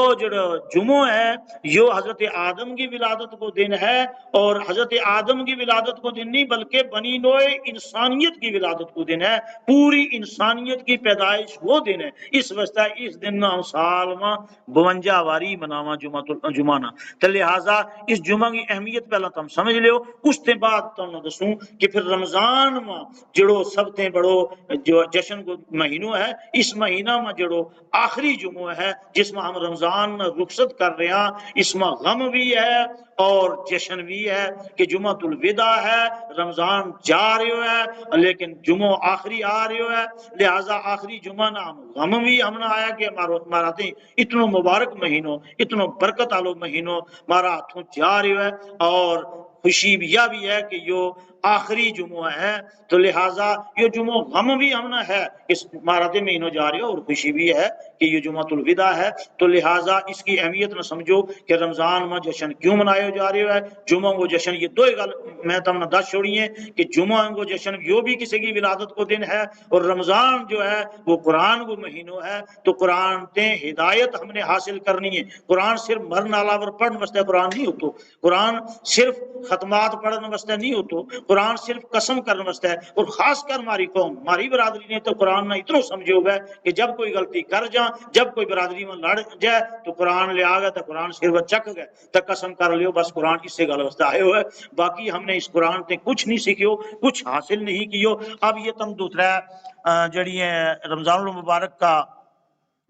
جمعہ ہے یہ حضرت آدم کی ولادت کو دن ہے، اور حضرت آدم کی ولادت کو دن نہیں بلکہ بنی نوع انسانیت کی ولادت کو دن ہے، پوری انسانیت کی پیدائش وہ دن ہے، اس واسطے اس دن ہم سال میں 52 واری مناواں جمعہ نہ، تو لہٰذا اس جمعہ کی اہمیت پہلا تم سمجھ لیو۔ اس کے بعد تم دسوں کہ پھر رمضان میں جڑو سب سے بڑو جو جشن کو مہینوں ہے، اس مہینہ میں جڑو آخری جمعہ ہے جس میں ہم رمضان میں رخصت کر رہے ہیں، اس میں غم بھی ہے اور جشن بھی ہے کہ جمعۃ الوداع ہے، رمضان جا رہے ہے لیکن جمعہ آخری آ رہے ہے، لہذا آخری جمعہ نہ ہم غم بھی ہم نہ آیا کہ ہمارا اتنوں مبارک مہینوں، اتنوں برکت آلو مہینوں ہمارا ہاتھوں جا رہے ہے، اور خوشی بھی یہ بھی ہے کہ یہ آخری جمعہ ہے، تو لہٰذا یہ جمعہ غم بھی ہم نہ ہے اس مہارت مہینوں جا رہے ہو، اور خوشی بھی ہے کہ یہ جمعۃ الوداع ہے، تو لہٰذا اس کی اہمیت نہ سمجھو کہ رمضان میں جشن کیوں منائے جا رہے ہے، جمعہ کو جشن یہ 2 گل میں تم نے دس چھوڑی ہیں کہ جمعہ کو جشن یہ بھی کسی کی ولادت کو دن ہے، اور رمضان جو ہے وہ قرآن کو مہینوں ہے، تو قرآن تے ہدایت ہم نے حاصل کرنی ہے۔ قرآن صرف مرن علاوہ پڑھنے واسطے قرآن نہیں ہوتا، قرآن صرف ختمات پڑھنے واسطے نہیں ہوتا، قرآن صرف قسم کرنے واسطے ہے، اور خاص کر ہماری قوم ہماری برادری نے تو قرآن نہ اتنا سمجھو گا کہ جب کوئی غلطی کر جا، جب کوئی برادری میں لڑ جائے تو قرآن لے آ گیا، تو قرآن صرف چک گئے تو قسم کر لیو بس قرآن اس سے گل واسطے آئے ہوئے، باقی ہم نے اس قرآن تے کچھ نہیں سیکھیو، کچھ حاصل نہیں کیو۔ اب یہ تم دوسرا جڑی ہے رمضان المبارک کا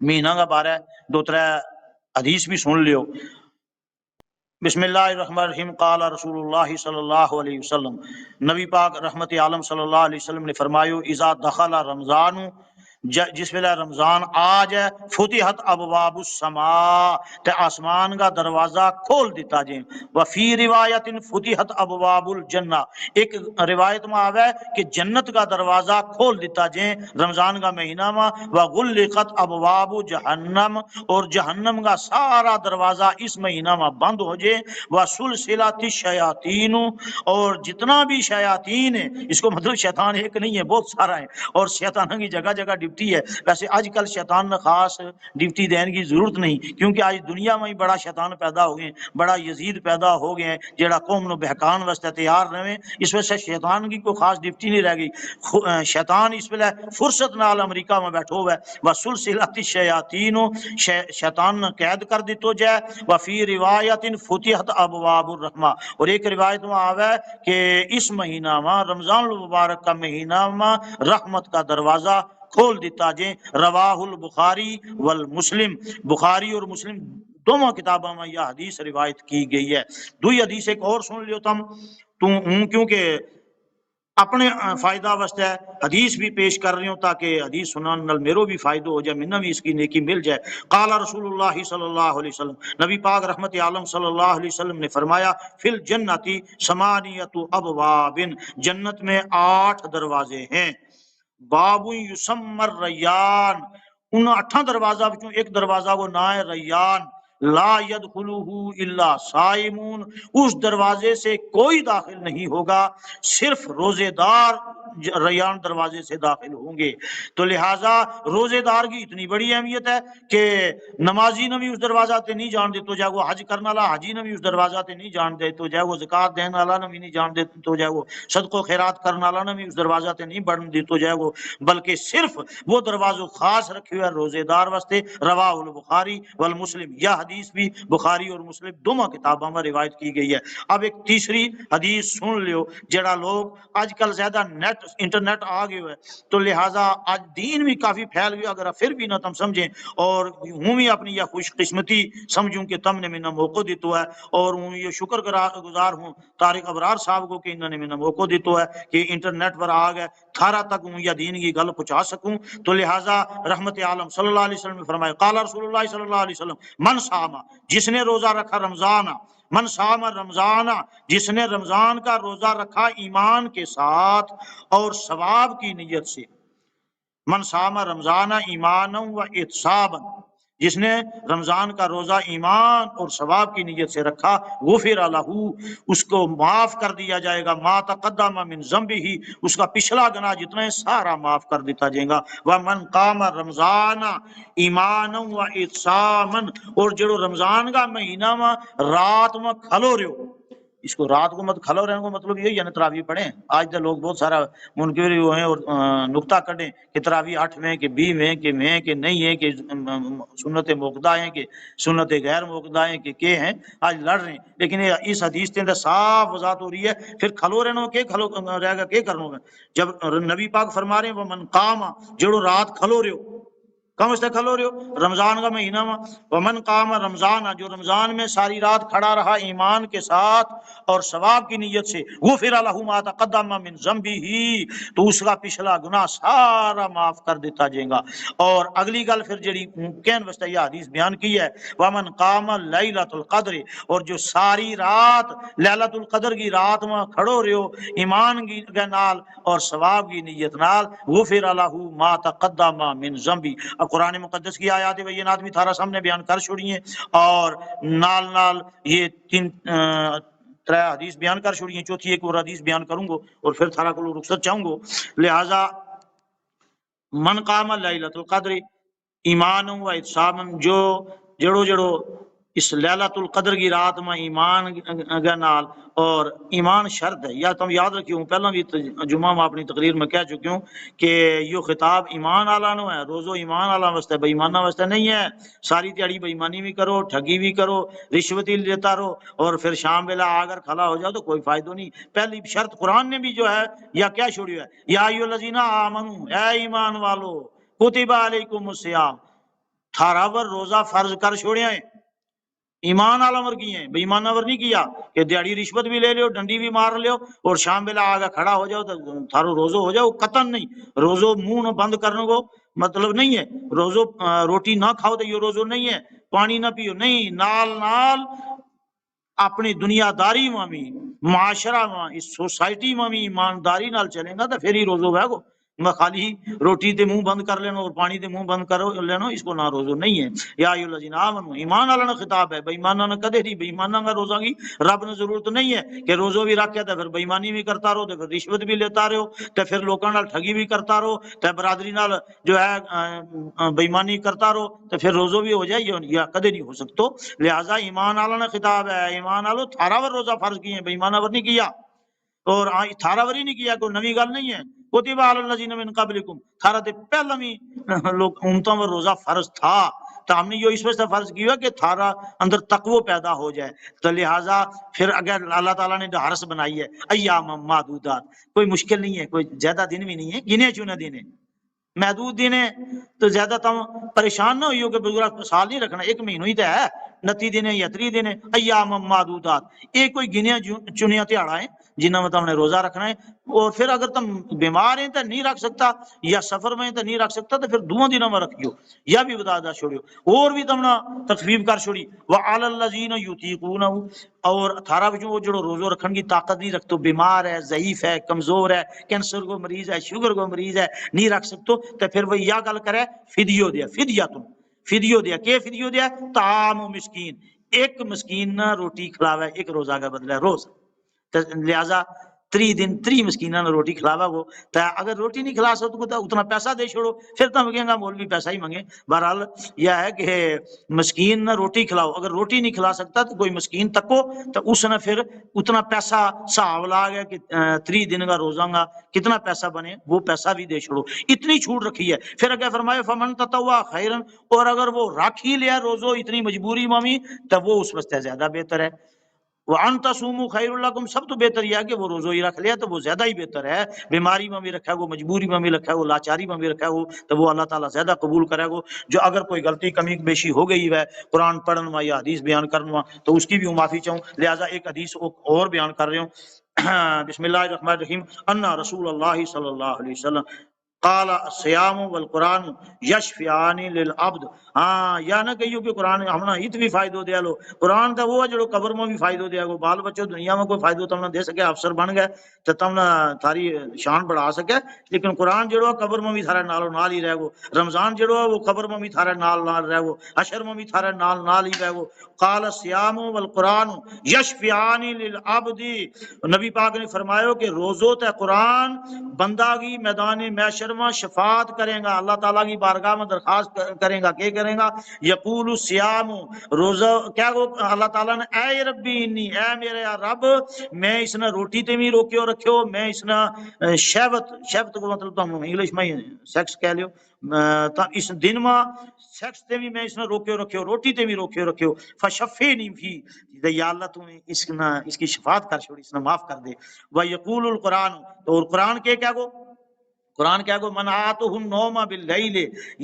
مہینہ کا بارہ 2-3 حدیث بھی سن لیو۔ بسم اللہ الرحمن الرحیم قال رسول اللہ صلی اللہ علیہ وسلم، نبی پاک رحمت عالم صلی اللہ علیہ وسلم نے فرمایا اذا دخل رمضان، جس ویلے رمضان آ جائے، فتحت ابواب السماء، تے آسمان کا دروازہ کھول دیتا جائے، وفی روایت فتحت ابواب الجنہ، ایک روایت میں آوے کہ جنت کا دروازہ کھول دیتا جائے رمضان کا مہینہ میں، وغلقت ابواب جہنم، اور جہنم کا سارا دروازہ اس مہینہ میں بند ہو جائے، وسلسلۃ الشیاطین، اور جتنا بھی شیاطین ہے، اس کو مطلب شیطان ایک نہیں ہے، بہت سارا ہے، اور شیطانوں کی جگہ جگہ ڈیوٹی ہے۔ ویسے آج کل شیطان نے خاص ڈیوٹی دینے کی ضرورت نہیں، کیونکہ آج دنیا میں ہی بڑا شیطان پیدا ہو گئے، بڑا یزید پیدا ہو گئے ہیں جیڑا قوم نو بہکان واسطے تیار رہے، اس وجہ سے شیطان کی کوئی خاص ڈیوٹی نہیں رہ گئی۔ شیطان اس ویلے فرصت نال امریکہ میں بیٹھو ہوا ہے، وسلسلۃ الشیاطین، شیطان نے قید کر دیتو جائے، وفی روایت فتحت ابواب الرحمہ، اور ایک روایت میں آوے کہ اس مہینہ میں، رمضان المبارک کا مہینہ میں، رحمت کا دروازہ کھول دیتا جائے۔ رواہ البخاری والمسلم، بخاری اور مسلم دونوں کتابوں میں یہ حدیث روایت کی گئی ہے۔ دوئی حدیث ایک اور سن لیو تم کیونکہ اپنے فائدہ واسطے حدیث بھی پیش کر رہی ہوں تاکہ حدیث سنان نال میرو بھی فائدہ ہو جائے، منہ بھی اس کی نیکی مل جائے۔ قال رسول اللہ صلی اللہ علیہ وسلم، نبی پاک رحمت عالم صلی اللہ علیہ وسلم نے فرمایا فی الجنتی ثمانیۃ ابواب، جنت میں 8 دروازے ہیں، باب یسمى الریان، ان 8 دروازہ وچوں ایک دروازہ کو نام ہے ریان، لا يدخلہ الا صائمون، اس دروازے سے کوئی داخل نہیں ہوگا، صرف روزے دار ریان دروازے سے داخل ہوں گے۔ تو لہٰذا روزے دار کی اتنی بڑی اہمیت ہے کہ نمازی نے بھی اس دروازہ تے نہیں جان دے تو جائے، وہ حج کرنے والا حاجی نے بھی اس دروازہ تے نہیں جان دے تو جائے، وہ زکات دینے والا نے بھی نہیں جان دے تو جائے، وہ صدق و خیرات کرنے والا نے بھی اس دروازہ تے نہیں بڑھن دی تو جائے وہ، بلکہ صرف وہ دروازہ خاص رکھے ہوئے روزے دار واسطے۔ رواہ البخاری والمسلم، یہ حدیث بھی بخاری اور مسلم دونوں کتابوں میں روایت کی گئی ہے۔ اب ایک تیسری حدیث سن لیو، جڑا لوگ آج کل زیادہ نیٹ انٹرنیٹ آ گئے ہوئے تو لہٰذا آج دین بھی کافی پھیل گیا، اگر پھر بھی نہ تم سمجھیں، اور ہوں بھی اپنی یہ خوش قسمتی سمجھوں کہ تم نے منا موقع دیتو ہے، اور ہوں یہ شکر گزار ہوں طارق ابرار صاحب کو کہ انہوں نے منا موقع دیتو ہے کہ انٹرنیٹ پر آ گئے تھارا تک ہوں یا دین کی گل پہنچا سکوں۔ تو لہٰذا رحمت عالم صلی اللہ علیہ وسلم نے فرمایا، قال رسول اللہ صلی اللہ علیہ وسلم من صام، جس نے روزہ رکھا رمضان، من صام رمضان، جس نے رمضان کا روزہ رکھا ایمان کے ساتھ اور ثواب کی نیت سے، من صام رمضان ایمانا و احتسابا، جس نے رمضان کا روزہ ایمان اور ثواب کی نیت سے رکھا، غفر لہ، اس کو معاف کر دیا جائے گا، ما تقدم من ذنبہ، اس کا پچھلا گناہ جتنا ہے سارا معاف کر دیتا جائے گا۔ ومن قام رمضان ایمانا و احتسابا، اور جو رمضان کا مہینہ میں رات میں کھلو رہو، اس کو رات کو مت کھلو رہنے کو مطلب یہی ہے نا تراویح پڑھیں۔ آج تو لوگ بہت سارا منکر ہوئے ہیں اور نقطہ کڈیں کہ تراویح 8 میں کہ 20 میں کہ میں کہ نہیں ہے، کہ سنت موقدہ ہیں کہ سنت غیر موقدہ ہیں کہ ہیں، آج لڑ رہے ہیں۔ لیکن اس حدیث کے اندر صاف وضاحت ہو رہی ہے، پھر کھلو رہنا کہ کھلو رہے گا کہ کرنا گا، جب نبی پاک فرما رہے ہیں وہ من قام، جڑو رات کھلو رہے ہو، کم سے کھلو رہے ہو رمضان کا مہینہ میں، ومن قام رمضان، جو رمضان میں ساری رات کھڑا رہا ایمان کے ساتھ اور ثواب کی نیت سے، غفر لہ ما تقدم من ذنبہ، تو اس کا پچھلا گناہ سارا معاف کر دیتا جائے گا۔ اور اگلی گل پھر جڑی کہن واسطے یہ حدیث بیان کی ہے، ومن قام لیلۃ القدر، اور جو ساری رات لیلۃ القدر کی رات میں کھڑو رہو ایمان کے نال اور ثواب کی نیت نال، غفر لہ ما تقدم من ذنبہ۔ قرآن مقدس کی آیات بینات بھی تھارا سامنے بیان کر چھوڑی ہیں، اور نال نال یہ 3 حدیث بیان کر چھوڑی ہیں، چوتھی ایک اور حدیث بیان کروں گا اور پھر تھارا کو رخصت چاہوں گا۔ لہذا من قام لیلۃ القدر ایمان و احتسابا، جو جڑو اس لیلۃ القدر کی رات میں ایمان کے نال، اور ایمان شرط ہے، یا تم یاد رکھیوں پہلا بھی جمعہ میں اپنی تقریر میں کہہ چکی ہوں کہ یہ خطاب ایمان والا نو ہے، روزو ایمان والا واسطے، بے ایمانہ واسطے نہیں ہے۔ ساری دیہڑی بے ایمانی بھی کرو، ٹھگی بھی کرو، رشوت ہی لیتا رہو، اور پھر شام ویلا آ کر کھلا ہو جاؤ تو کوئی فائدہ نہیں۔ پہلی شرط قرآن نے بھی جو ہے یا کیا چھوڑی ہے، یا ایھا الذین آمنو، اے ایمان والو، کتب علیکم الصیام، تھارا پر روزہ فرض کر چھوڑیا ہے۔ ایمان عالمر کیے ہیں، بے ایمان ور نہیں کیا کہ دیہڑی رشوت بھی لے لو، ڈنڈی بھی مار لو اور شام بیلا آگے کھڑا ہو جاؤ تو تھارو روزو ہو جاؤ، قطن نہیں۔ روزو منہ بند کرنے کو مطلب نہیں ہے، روزو روٹی نہ کھاؤ تو یہ روزو نہیں ہے، پانی نہ پیو نہیں، نال نال اپنی دنیا داری میں بھی، معاشرہ میں، اس سوسائٹی میں بھی ایمانداری نال چلے گا تو پھر ہی روزو ہے گو۔ میں خالی روٹی تے منہ بند کر لینا اور پانی تے منہ بند کر لینا، اس کو نہ روزو نہیں ہے۔ یا ایھا الذین آمنوا، ایمان والا خطاب ہے، بے ایمانہ نے کدے نہیں، بے ایمانہ کا روزہ کی رب نے ضرورت نہیں ہے کہ روزو بھی رکھ کے تو پھر بے ایمانی بھی کرتا رہو، تو پھر رشوت بھی لیتا رہو، تو پھر لوکاں نال ٹھگی بھی کرتا رہو، تو برادری نال جو ہے بے ایمانی کرتا رہو، تو پھر روزو بھی ہو جائے، یہ کدے نہیں ہو سکتو۔ لہذا ایمان والا نے خطاب ہے، ایمان والو تھارا ور روزہ فرض کیے، بے ایمانہ ور نہیں کیا، اور تھارا ور ہی نہیں کیا، کوئی نئی گل نہیں ہے۔ کتب علی الذین من قبلکم، تھارا تے پہلا بھی لوگ امتوں میں روزہ فرض تھا، تو ہم نے یہ اس وجہ سے فرض کیا کہ تھارا اندر تقوی پیدا ہو جائے، تو لہٰذا پھر اگر اللہ تعالیٰ نے حرس بنائی ہے ایام معدودات، کوئی مشکل نہیں ہے، کوئی زیادہ دن بھی نہیں ہے، گنے چنے دن ہے، محدود دن ہے، تو زیادہ تم پریشان نہ ہوئیو کہ بزرگ سال نہیں رکھنا، ایک مہینہ ہی تو ہے، 29 دن ہے یا 30 دن ہے، ایام معدودات، ایک کوئی گنیا چنیا تہاڑا ہے جنہوں میں تم نے روزہ رکھنا ہے۔ اور پھر اگر تم بیمار ہیں تو نہیں رکھ سکتا، یا سفر میں تو نہیں رکھ سکتا، تو پھر 2 دنوں میں رکھیو، یا بھی بتا دا چھوڑیو، اور بھی تم نے تخفیف کر چھوڑی۔ وعلی الذین یطیقونہ، اور تھارا بچوں وہ جڑو روزو رکھن کی طاقت نہیں رکھتو، بیمار ہے، ضعیف ہے، کمزور ہے، کینسر کو مریض ہے، شوگر کو مریض ہے، نہیں رکھ سکتو، تو پھر وہ یا گل کرے فدیو دیا، فدیو دیا، کہ فدیو دیا؟ طعام مسکین، ایک مسکین نہ روٹی کھلاوے، ایک روزہ کا بدلہ روز، لہذا 3 دن 3 مسکینہ نے روٹی کھلاوا گو، تو اگر روٹی نہیں کھلا سکتے تو اتنا پیسہ دے چھوڑو، پھر تو مانگے گا مولوی پیسہ ہی مانگے۔ بہرحال یہ ہے کہ مسکین نہ روٹی کھلاؤ، اگر روٹی نہیں کھلا سکتا تو کوئی مسکین تکو، تو اس نے پھر اتنا پیسہ حساب لا گیا کہ 3 دن کا روزہ گا کتنا پیسہ بنے، وہ پیسہ بھی دے چھوڑو، اتنی چھوٹ رکھی ہے۔ پھر اگر فرمائے فمن تطوع خیرا، اور اگر وہ رکھ ہی لیا روزو اتنی مجبوری میں، تو وہ اس واسطے زیادہ بہتر ہے۔ وَأَن تَصُومُوا خَيْرٌ لَكُمْ، سب تو بہتر یہ ہے کہ وہ روزو ہی رکھ لیا تو وہ زیادہ ہی بہتر ہے، بیماری میں بھی رکھا گو، مجبوری میں بھی رکھا گو، لاچاری میں بھی رکھا گو، تو وہ اللہ تعالیٰ زیادہ قبول کرے گو۔ جو اگر کوئی غلطی کمی بیشی ہو گئی ہے قرآن پڑھن میں یا حدیث بیان کرنے میں، تو اس کی بھی معافی چاہوں، لہٰذا ایک حدیث اور بیان کر رہے ہوں۔ بسم اللہ الرحمن الرحیم، ان رسول اللہ صلی اللہ علیہ وسلم قال الصیام والقرآن یشفیان للعبد، ہاں یا نہ کہیو کہ قرآن ہم نے ہت بھی فائدہ دیا لو، قرآن تو وہ ہے جو قبر میں بھی فائدہ دیا گو، بال بچوں دنیا میں کوئی فائدہ تم نے دے سکے، افسر بن گئے تو تم نے تھاری شان بڑھا سکے، لیکن قرآن جڑو قبر میں بھی تھارے نالو نال ہی رہ گو، رمضان جڑو وہ قبر میں بھی تھارے نال نال رہ گو، حشر میں بھی تھارے نال نال ہی رہ گو۔ قال الصیام والقرآن یشفیان للعبد، نبی پاک نے فرمایا کہ روزو تے قرآن بندہ کی میدان محشر میں شفاعت کرے گا، اللہ تعالیٰ کی بارگاہ میں درخواست کرے گا، کیا کرے گا؟ یقول الصیام، روزہ کیا گو اللہ تعالیٰ نے، اے ربی انی، اے میرے رب، میں اس نے روٹی تے بھی روکیو رکھیو، میں اس نے شہوت کو مطلب تو انگلش میں سیکس کہہ لیو، اس دن میں سیکس تے بھی میں اس نے روکیو رکھیو، روٹی تے بھی روکیو رکھیو، فشفینی فی، یا اللہ تو اس کی شفاعت کر چھوڑی، اس نے معاف کر دے۔ وَيَقُولُ الْقُرْآنُ، تو اور قرآن کے کیا گو؟ قرآن کیا گو؟ منعاتہ النوم باللیل،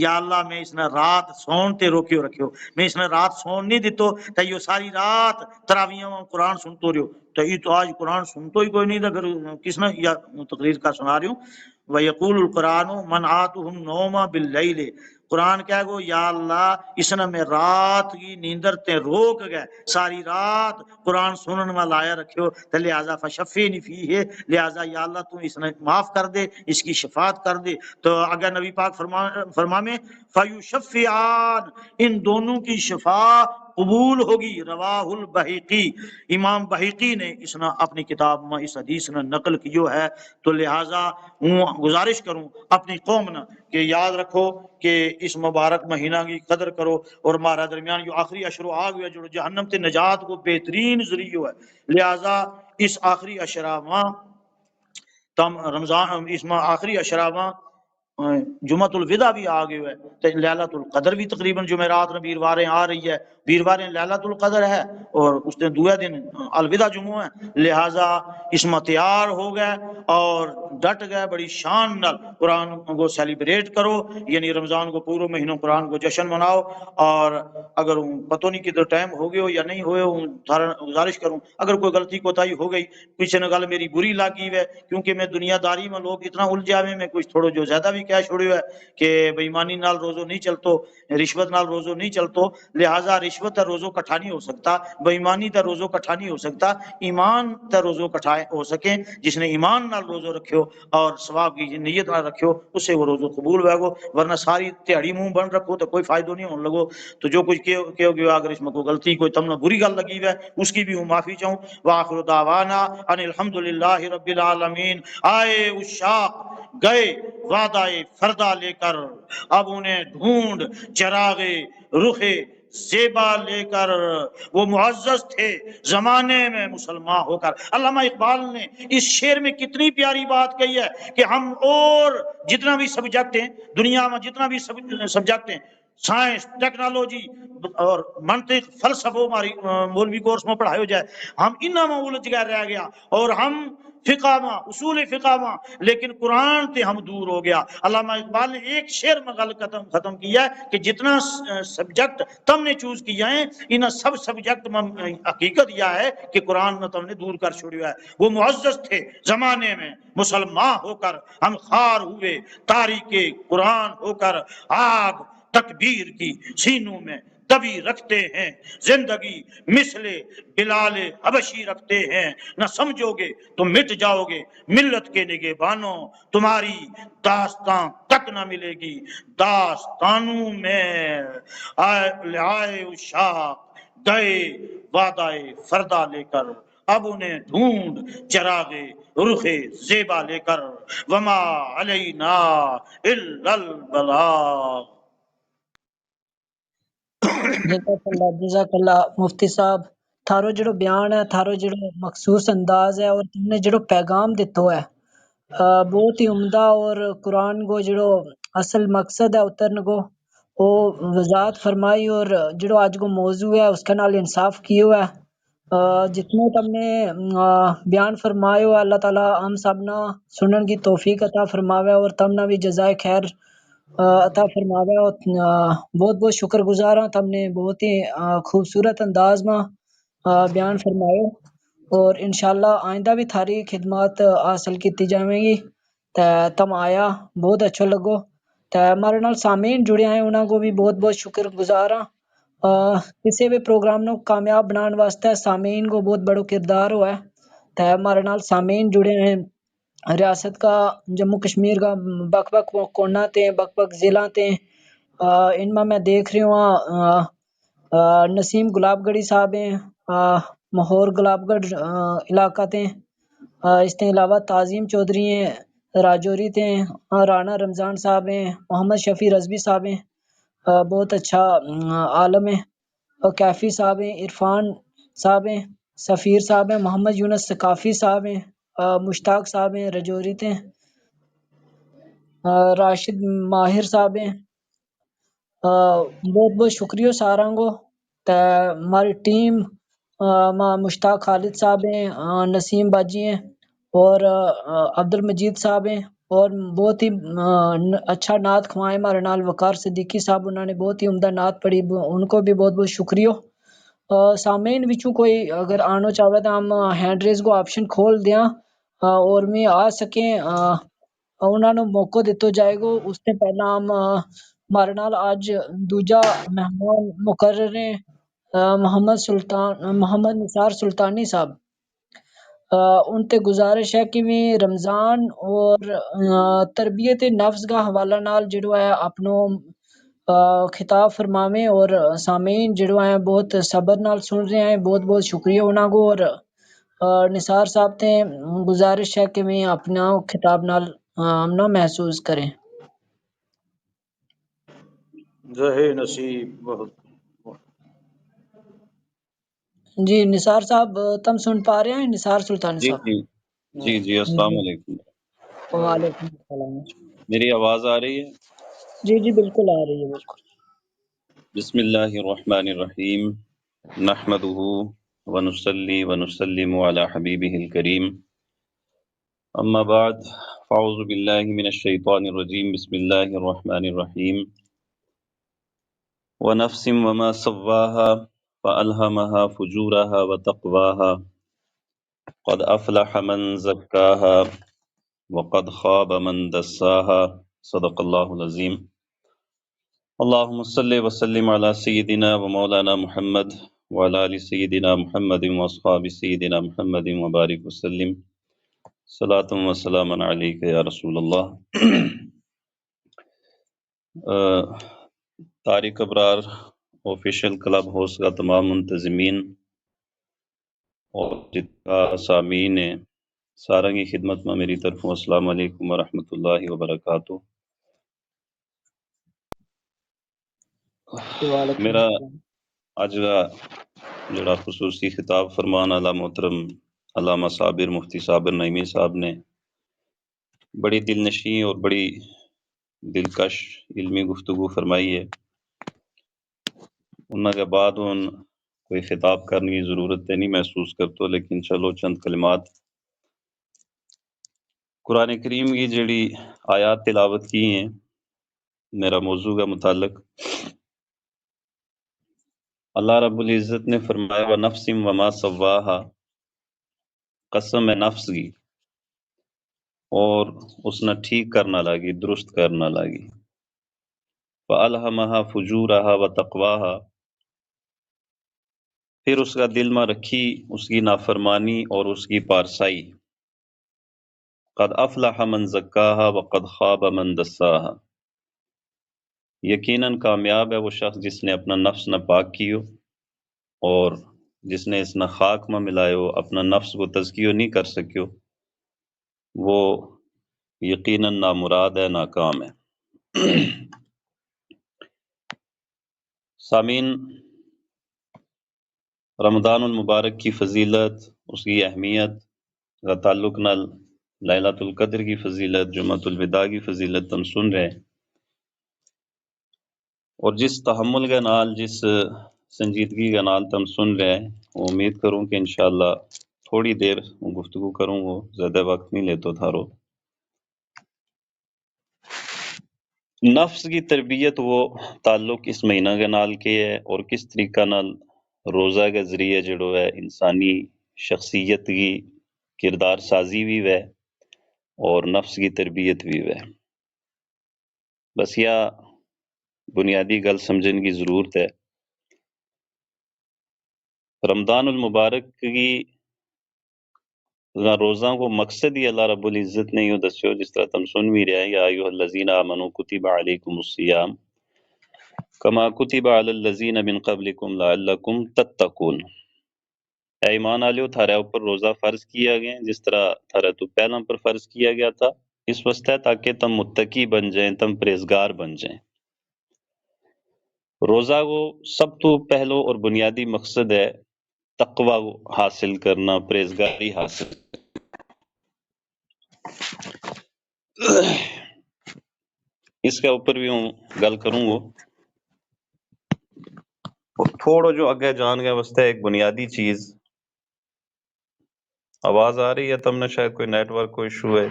یا اللہ میں اس نے رات سون تے روکیو رکھیو، میں اس نے رات سون نہیں دیتو، تو یہ ساری رات تراویحوں میں قرآن سنتو رہو، تو یہ تو آج قرآن سنتو ہی کوئی نہیں تھا، پھر کس نے یا تقریر کا سنا رہی ہوں۔ وَيَقُولُ الْقُرْآنُ مَنْعَاتُهُ النَّوْمَ بِاللَّيْلِ، قرآن کیا گو؟ یا اللہ اس نے میں رات کی نیندر تے روک گئے، ساری رات قرآن سنن میں لایا رکھیو، تو لہذا فشفینی فیہ، لہذا یا اللہ تو اس نے معاف کر دے، اس کی شفاعت کر دے۔ تو اگر نبی پاک فرمامے فیشفیان، ان دونوں کی شفاعت قبول ہوگی۔ رواہ البہقی، امام بہقی نے اس نے اپنی کتاب میں اس حدیث نے نقل کیو ہے۔ تو لہٰذا ہوں گزارش کروں اپنی قوم نے کہ یاد رکھو کہ اس مبارک مہینہ کی قدر کرو، اور ہمارا درمیان جو آخری اشرو آ گیا جو جہنم تے نجات کو بہترین ذریعہ ہے، لہٰذا اس آخری اشرا میں تم رمضان، اس میں آخری اشرا میں جمعۃ الوداع بھی آ گئے ہے تو لیلۃ القدر بھی تقریباً جمعرات میں بیرواریں آ رہی ہے، بیرواریں لیلۃ القدر ہے اور اس دن دوسرے دن الوداع جمعہ ہے، لہٰذا اس میں تیار ہو گئے اور ڈٹ گئے بڑی شان نال قرآن کو سیلیبریٹ کرو، یعنی رمضان کو پورے مہینوں قرآن کو جشن مناؤ۔ اور اگر پتہ نہیں کدھر ٹائم ہو گیا ہو یا نہیں ہوئے، گزارش کروں اگر کوئی غلطی کوتاہی ہو گئی پیچھے نہ گل میری بری لگی ہے، کیونکہ میں دنیا داری میں لوگ اتنا الجھا ہوئے میں کچھ تھوڑا جو زیادہ بھی کہہ چھوڑیو ہے کہ بےایمانی نال روزو نہیں چلتو، رشوت نال روزو نہیں چلتو، لہٰذا رشوت تے روزو کٹھا نہیں ہو سکتا، بےایمانی تے روزو کٹھا نہیں ہو سکتا، ایمان تے روزو کٹھا ہو سکے۔ جس نے ایمان نال روزو رکھیو اور ثواب کی نیت نال رکھیو اسے وہ روزو قبول ہوئے گو، ورنہ ساری تہاڑی منہ بن رکھو تو کوئی فائدہ نہیں ہونے لگو۔ تو جو کچھ کہو گے اگر اس میں کوئی غلطی کوئی تم نے بری گل لگی ہے اس کی بھی ہوں معافی چاہوں۔ وآخر دعوانا ان الحمدللہ رب العالمین۔ آئے اشاق گئے وعدہ فردہ لے کر، اب انہیں ڈھونڈ چراغ رخ زیبا لے کر، وہ معزز تھے زمانے میں مسلمان ہو کر۔ علامہ اقبال نے اس شعر میں کتنی پیاری بات کہی ہے کہ ہم اور جتنا بھی سبجیکٹ ہیں دنیا میں، جتنا بھی سبجیکٹ ہیں، سائنس، ٹیکنالوجی اور منطق، فلسفہ ہماری مولوی کورس میں پڑھائے ہو جائے، ہم انہاں میں الجھ گئے رہ گیا، اور ہم فقہ میں، اصول فقہ میں، لیکن قرآن تے ہم دور ہو گیا۔ علامہ اقبال نے ایک شعر میں گل ختم کیا ہے کہ جتنا سبجیکٹ تم نے چوز کیا ہے ان سب سبجیکٹ میں حقیقت یہ ہے کہ قرآن میں تم نے دور کر چھوڑیا ہے۔ وہ معزز تھے زمانے میں مسلمان ہو کر، ہم خار ہوئے تاریخ قرآن ہو کر، آگ تکبیر کی سینوں میں دبی رکھتے ہیں، زندگی مثل بلال حبشی رکھتے ہیں، نہ سمجھو گے تو مٹ جاؤ گے ملت کے نگہبانوں، تمہاری داستان تک نہ ملے گی داستانوں میں۔ آئے اشاق گئے وعدہ فردہ لے کر، اب انہیں ڈھونڈ چراغ رخ زیبا لے کر، وما علینا الا البلاغ۔ جزاک اللہ مفتی صاحب، تھارو جڑو بیان ہے، تھارو جڑو مخصوص انداز ہے اور تم نے جڑو پیغام دیتو ہے بہت ہی عمدہ، اور قرآن کو جڑو اصل مقصد ہے اترن کو وہ وضاحت فرمائی، اور جڑو آج کو موضوع ہے اس کے نال انصاف کیو ہے۔ جتنے تم نے بیان فرمائے ہو اللہ تعالیٰ ہم سب نہ سنن کی توفیق عطا فرماوے اور تم نہ بھی جزائے خیر عطا فرماوے۔ اور بہت بہت شکر گزار ہوں، تم نے بہت ہی خوبصورت انداز میں بیان فرمائے، اور انشاءاللہ آئندہ بھی تھاری خدمات حاصل کیتی جاویں گی۔ تے تم آیا بہت اچھا لگو، تے ہمارے نال سامعین جڑے ہیں انہاں کو بھی بہت بہت شکر گزار ہاں۔ کسی بھی پروگرام نو کامیاب بنان واسطے سامعین کو بہت بڑا کردار ہوا ہے، تے ہمارے نال سامعین جڑے ہیں ریاست کا، جموں کشمیر کا بک بک کونا تے بک بک ضلع تے، ان میں دیکھ رہی ہوں نسیم گلاب گڑھی صاحب ہیں، مہور گلاب گڑھ علاقہ تے، اس کے علاوہ تعظیم چودھری ہیں راجوری تے، رانا رمضان صاحب ہیں، محمد شفیع رضوی صاحب ہیں، بہت اچھا عالم ہے، کیفی صاحب ہیں، عرفان صاحب ہیں، سفیر صاحب ہیں، محمد یونس ثقافی صاحب ہیں، مشتاق صاحب ہیں رجوری تے، راشد ماہر صاحب ہیں۔ بہت بہت شکریہ سارا کو، تے ہماری ٹیم مشتاق خالد صاحب ہیں، نسیم باجی ہیں، اور عبد المجید صاحب ہیں، اور بہت ہی اچھا نعت کھوائے ہمارے نال وقار صدیقی صاحب، انہوں نے بہت ہی عمدہ نعت پڑھی، ان کو بھی بہت بہت شکریہ۔ سامعین وچوں کوئی اگر آنا چاہے تو ہم ہینڈ ریز کو آپشن کھول دیاں اور میں آ سکیں انہوں نے موقع دیتا جائے گا۔ اس سے پہلا ہم ہمارے نال آج دوجا مہمان مقرر ہیں محمد نثار سلطانی صاحب۔ ان تے گزارش ہے کہ میں رمضان اور تربیت نفس کا حوالہ نال جڑو ہے اپنو خطاب فرماویں، اور سامعین جڑو ہیں بہت صبر نال سن رہے ہیں، بہت بہت شکریہ انہاں کو۔ اور نثار صاحب تے گزارش ہے کہ میں اپنا خطاب نال ہمنا محسوس کریں۔ رہے نصیب بہت جی نثار صاحب تم سن پا رہے ہیں؟ نثار سلطانی جی صاحب جی جی جی السلام علیکم۔ وعلیکم السلام۔ میری آواز آ رہی ہے؟ جی جی بالکل آ رہی ہے بالکل. بسم اللہ الرحمن الرحیم نحمده ونصلی ونسلم علی حبیبہ الکریم اما بعد فاعوذ باللہ من الشیطان الرجیم بسم اللہ الرحمن الرحیم ونفس وما سواها فألهمها فجورها وتقواها قد افلح من زکاها وقد خاب من دساها صدق اللہ العظیم. اللہم صلی وسلم علی سیدنا و مولانا محمد وعلی آل سیدنا محمد واصحاب سیدنا محمد وبارک وسلم صلاۃ و سلام علیک یا رسول اللہ. طارق ابرار آفیشیل کلب ہاؤس کا تمام منتظمین اور جتنا سامعین ہیں سارا کی خدمت میں میری طرف السلام علیکم ورحمۃ اللہ وبرکاتہ. وعلیکم میرا السلام. اج کا جڑا خصوصی خطاب فرمان اعلیٰ محترم علامہ صابر مفتی صابر نعیمی صاحب نے بڑی دل نشیں اور بڑی دلکش علمی گفتگو فرمائی ہے. انہوں کے بعد ان کوئی خطاب کرنے کی ضرورت نہیں محسوس کرتا، لیکن چلو چند کلمات قرآن کریم کی جڑی آیات تلاوت کی ہیں میرا موضوع کا متعلق. اللہ رب العزت نے فرمایا وَنَفْسٍ وَمَا سَوَّاهَا، قسم ہے نفس کی اور اس نے ٹھیک کرنا لگی، درست کرنا لگی. فَأَلْهَمَهَا فُجُورَهَا وَتَقْوَاهَا، پھر اس کا دل میں رکھی اس کی نافرمانی اور اس کی پارسائی. قَدْ أَفْلَحَ مَنْ زَكَّاهَا وَقَدْ خَابَ مَنْ دَسَّاهَا، یقیناً کامیاب ہے وہ شخص جس نے اپنا نفس نہ پاک کیو اور جس نے اس نہ خاک میں ملائے ہو، اپنا نفس کو تزکیہ نہیں کر سکیو، وہ یقیناً نامراد ہے، ناکام ہے. سامعین، رمضان المبارک کی فضیلت، اس کی اہمیت کا تعلق نال لیلۃ القدر کی فضیلت، جمعۃ الوداع کی فضیلت ہم سن رہے ہیں، اور جس تحمل کے نال، جس سنجیدگی کے نال تم سن رہے ہیں، امید کروں کہ انشاءاللہ تھوڑی دیر گفتگو کروں گا، زیادہ وقت نہیں لیتا تھارو. نفس کی تربیت وہ تعلق اس مہینہ کے نال کے ہے، اور کس طریقہ نال روزہ کے ذریعے جڑو ہے انسانی شخصیت کی کردار سازی بھی ہے اور نفس کی تربیت بھی ہے. بس یا بنیادی گل سمجھنے کی ضرورت ہے. رمضان المبارک کی روزہ کو مقصد ہی اللہ رب العزت نے یوں دسیو، جس طرح تم سن بھی رہے ہیں، یا ایھا الذین آمنوا کتب علیکم الصیام کما کتب علی الذین من قبلکم لعلکم تتقون. اے ایمان والو، تھارے اوپر روزہ فرض کیا گیا جس طرح تھارے تو پہلا پر فرض کیا گیا تھا، اس واسطے تاکہ تم متقی بن جائیں، تم پرہیزگار بن جائیں. روزہ کو سب تو پہلو اور بنیادی مقصد ہے تقوی حاصل کرنا، پرہیزگاری حاصل. اس کے اوپر بھی ہوں گل کروں گا، اور تھوڑا جو اگے جان گیا واسطے ایک بنیادی چیز. آواز آ رہی ہے تم نے؟ شاید کوئی نیٹ ورک کو ایشو ہے.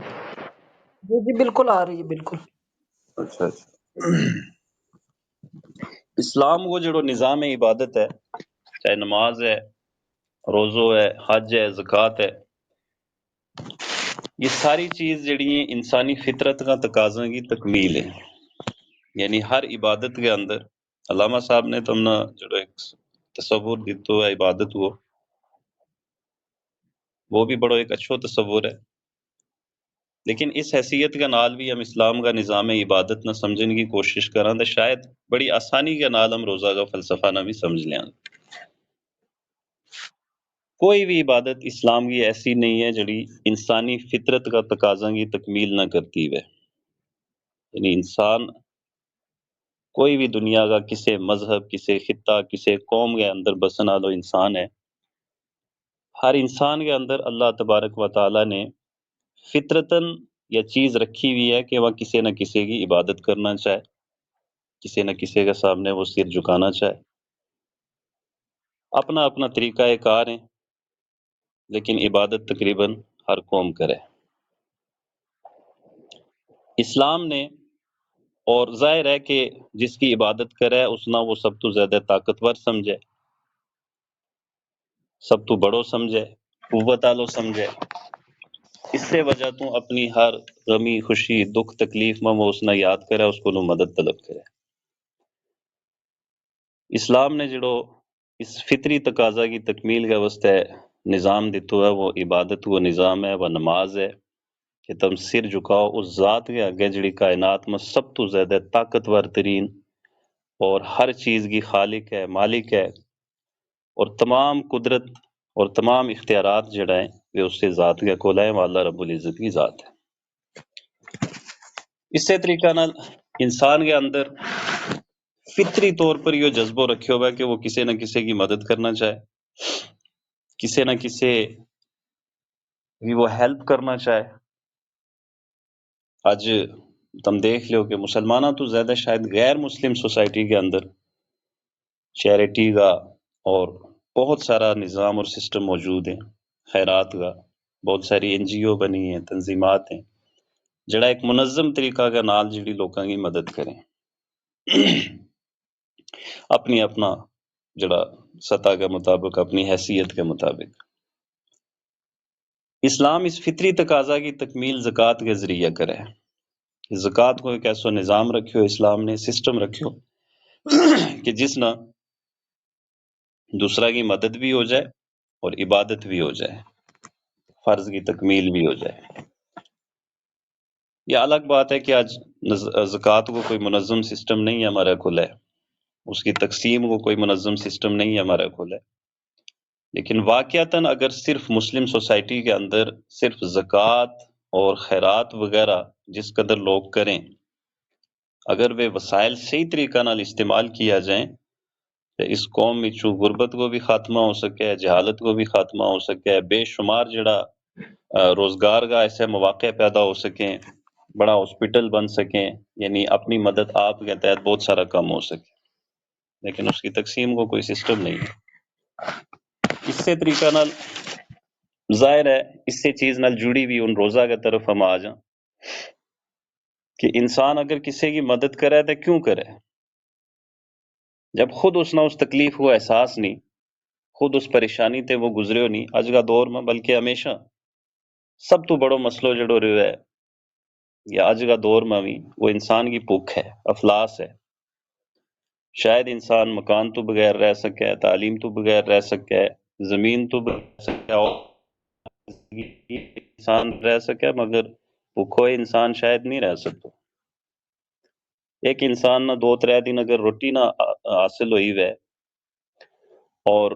جی جی بالکل آ رہی ہے بالکل. اچھا اچھا. اسلام کو جڑو نظام عبادت ہے، چاہے نماز ہے، روزو ہے، حج ہے، زکوٰۃ ہے، یہ ساری چیز جڑی ہیں انسانی فطرت کا تقاضا کی تکمیل ہے. یعنی ہر عبادت کے اندر علامہ صاحب نے تم نے جڑو ایک تصور دیتو ہے عبادت وہ بھی بڑا ایک اچھو تصور ہے، لیکن اس حیثیت کے نال بھی ہم اسلام کا نظام عبادت نہ سمجھنے کی کوشش کریں تو شاید بڑی آسانی کے نال ہم روزہ کا فلسفہ نہ بھی سمجھ لیں. کوئی بھی عبادت اسلام کی ایسی نہیں ہے جڑی انسانی فطرت کا تقاضا کی تکمیل نہ کرتی ہے. یعنی انسان کوئی بھی دنیا کا کسی مذہب، کسی خطہ، کسی قوم کے اندر بسن والو انسان ہے، ہر انسان کے اندر اللہ تبارک و تعالی نے فطرتاً یا چیز رکھی ہوئی ہے کہ وہ کسی نہ کسی کی عبادت کرنا چاہے، کسی نہ کسی کے سامنے وہ سر جھکانا چاہے. اپنا اپنا طریقہ کار ہے، لیکن عبادت تقریباً ہر قوم کرے. اسلام نے، اور ظاہر ہے کہ جس کی عبادت کرے اس نہ وہ سب تو زیادہ طاقتور سمجھے، سب تو بڑو سمجھے، قوت آلو سمجھے. اس سے وجہ تو اپنی ہر غمی خوشی دکھ تکلیف میں وہ اس نے یاد کرے، اس کو مدد طلب کرے. اسلام نے جڑو اس فطری تقاضا کی تکمیل کے واسطے نظام دیتو ہے، وہ عبادت وہ نظام ہے، وہ نماز ہے کہ تم سر جھکاؤ اس ذات کے آگے جڑی کائنات میں سب تو زیادہ طاقتور ترین اور ہر چیز کی خالق ہے، مالک ہے، اور تمام قدرت اور تمام اختیارات جڑا ہیں وہ اس سے ذات کے کول ہے، وہ اللہ رب العزت کی ذات ہے. اسی طریقہ نال انسان کے اندر فطری طور پر یہ جذبہ رکھے ہوا ہے کہ وہ کسی نہ کسی کی مدد کرنا چاہے، کسی نہ کسی بھی وہ ہیلپ کرنا چاہے. آج تم دیکھ لو کہ مسلمانوں تو زیادہ شاید غیر مسلم سوسائٹی کے اندر چیریٹی کا اور بہت سارا نظام اور سسٹم موجود ہے، خیرات کا بہت ساری NGO بنی ہیں، تنظیمات ہیں جڑا ایک منظم طریقہ کا نال جڑی لوگوں کی مدد کریں اپنی اپنا جڑا سطح کے مطابق، اپنی حیثیت کے مطابق. اسلام اس فطری تقاضا کی تکمیل زکوٰۃ کے ذریعے کرے. زکوٰۃ کو ایک ایسا نظام رکھیو اسلام نے، سسٹم رکھیو کہ جس نہ دوسرا کی مدد بھی ہو جائے اور عبادت بھی ہو جائے، فرض کی تکمیل بھی ہو جائے. یہ الگ بات ہے کہ آج زکوٰۃ کو کوئی منظم سسٹم نہیں ہمارا کھل ہے، اس کی تقسیم کو کوئی منظم سسٹم نہیں ہمارا کھل ہے، لیکن واقعتاً اگر صرف مسلم سوسائٹی کے اندر صرف زکوٰۃ اور خیرات وغیرہ جس قدر لوگ کریں، اگر وہ وسائل صحیح طریقہ نال استعمال کیا جائیں تو اس قوم میں چو غربت کو بھی خاتمہ ہو سکے، جہالت کو بھی خاتمہ ہو سکے، بے شمار جڑا روزگار کا ایسے مواقع پیدا ہو سکیں، بڑا ہاسپٹل بن سکیں، یعنی اپنی مدد آپ کے تحت بہت سارا کم ہو سکے، لیکن اس کی تقسیم کو کوئی سسٹم نہیں ہے. اس سے طریقہ نال ظاہر ہے اس سے چیز نال جڑی ہوئی ان روزہ کے طرف ہم آ جائیں کہ انسان اگر کسی کی مدد کرے تو کیوں کرے جب خود اس نہ اس تکلیف کو احساس نہیں، خود اس پریشانی تے وہ گزرے ہو نہیں اج کا دور میں، بلکہ ہمیشہ سب تو بڑو مسئلہ جڑو رہو ہے یا اج کا دور میں بھی وہ انسان کی بھوک ہے، افلاس ہے. شاید انسان مکان تو بغیر رہ سکے، تعلیم تو بغیر رہ سکے، زمین تو بغیر رہ سکے، اور انسان رہ سکے، مگر بھوکو انسان شاید نہیں رہ سکتا. ایک انسان نہ 2-3 دن اگر روٹی نہ حاصل ہوئی وے اور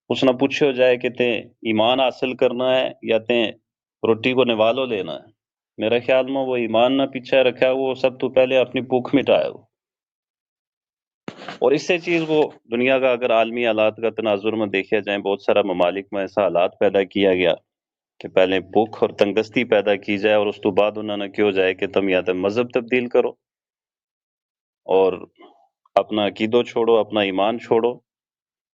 اس نہ پوچھو جائے کہ تے ایمان حاصل کرنا ہے یا تے روٹی کو نوالو لینا ہے، میرا خیال میں وہ ایمان نہ پیچھے رکھا، وہ سب تو پہلے اپنی بھوک مٹایا ہو. اور اس سے چیز وہ دنیا کا اگر عالمی حالات کا تناظر میں دیکھا جائیں، بہت سارا ممالک میں ایسا حالات پیدا کیا گیا کہ پہلے بھوک اور تنگستی پیدا کی جائے اور اس تو بعد انہوں نے کیوں جائے کہ تم یا تو مذہب تبدیل کرو اور اپنا عقیدو چھوڑو، اپنا ایمان چھوڑو.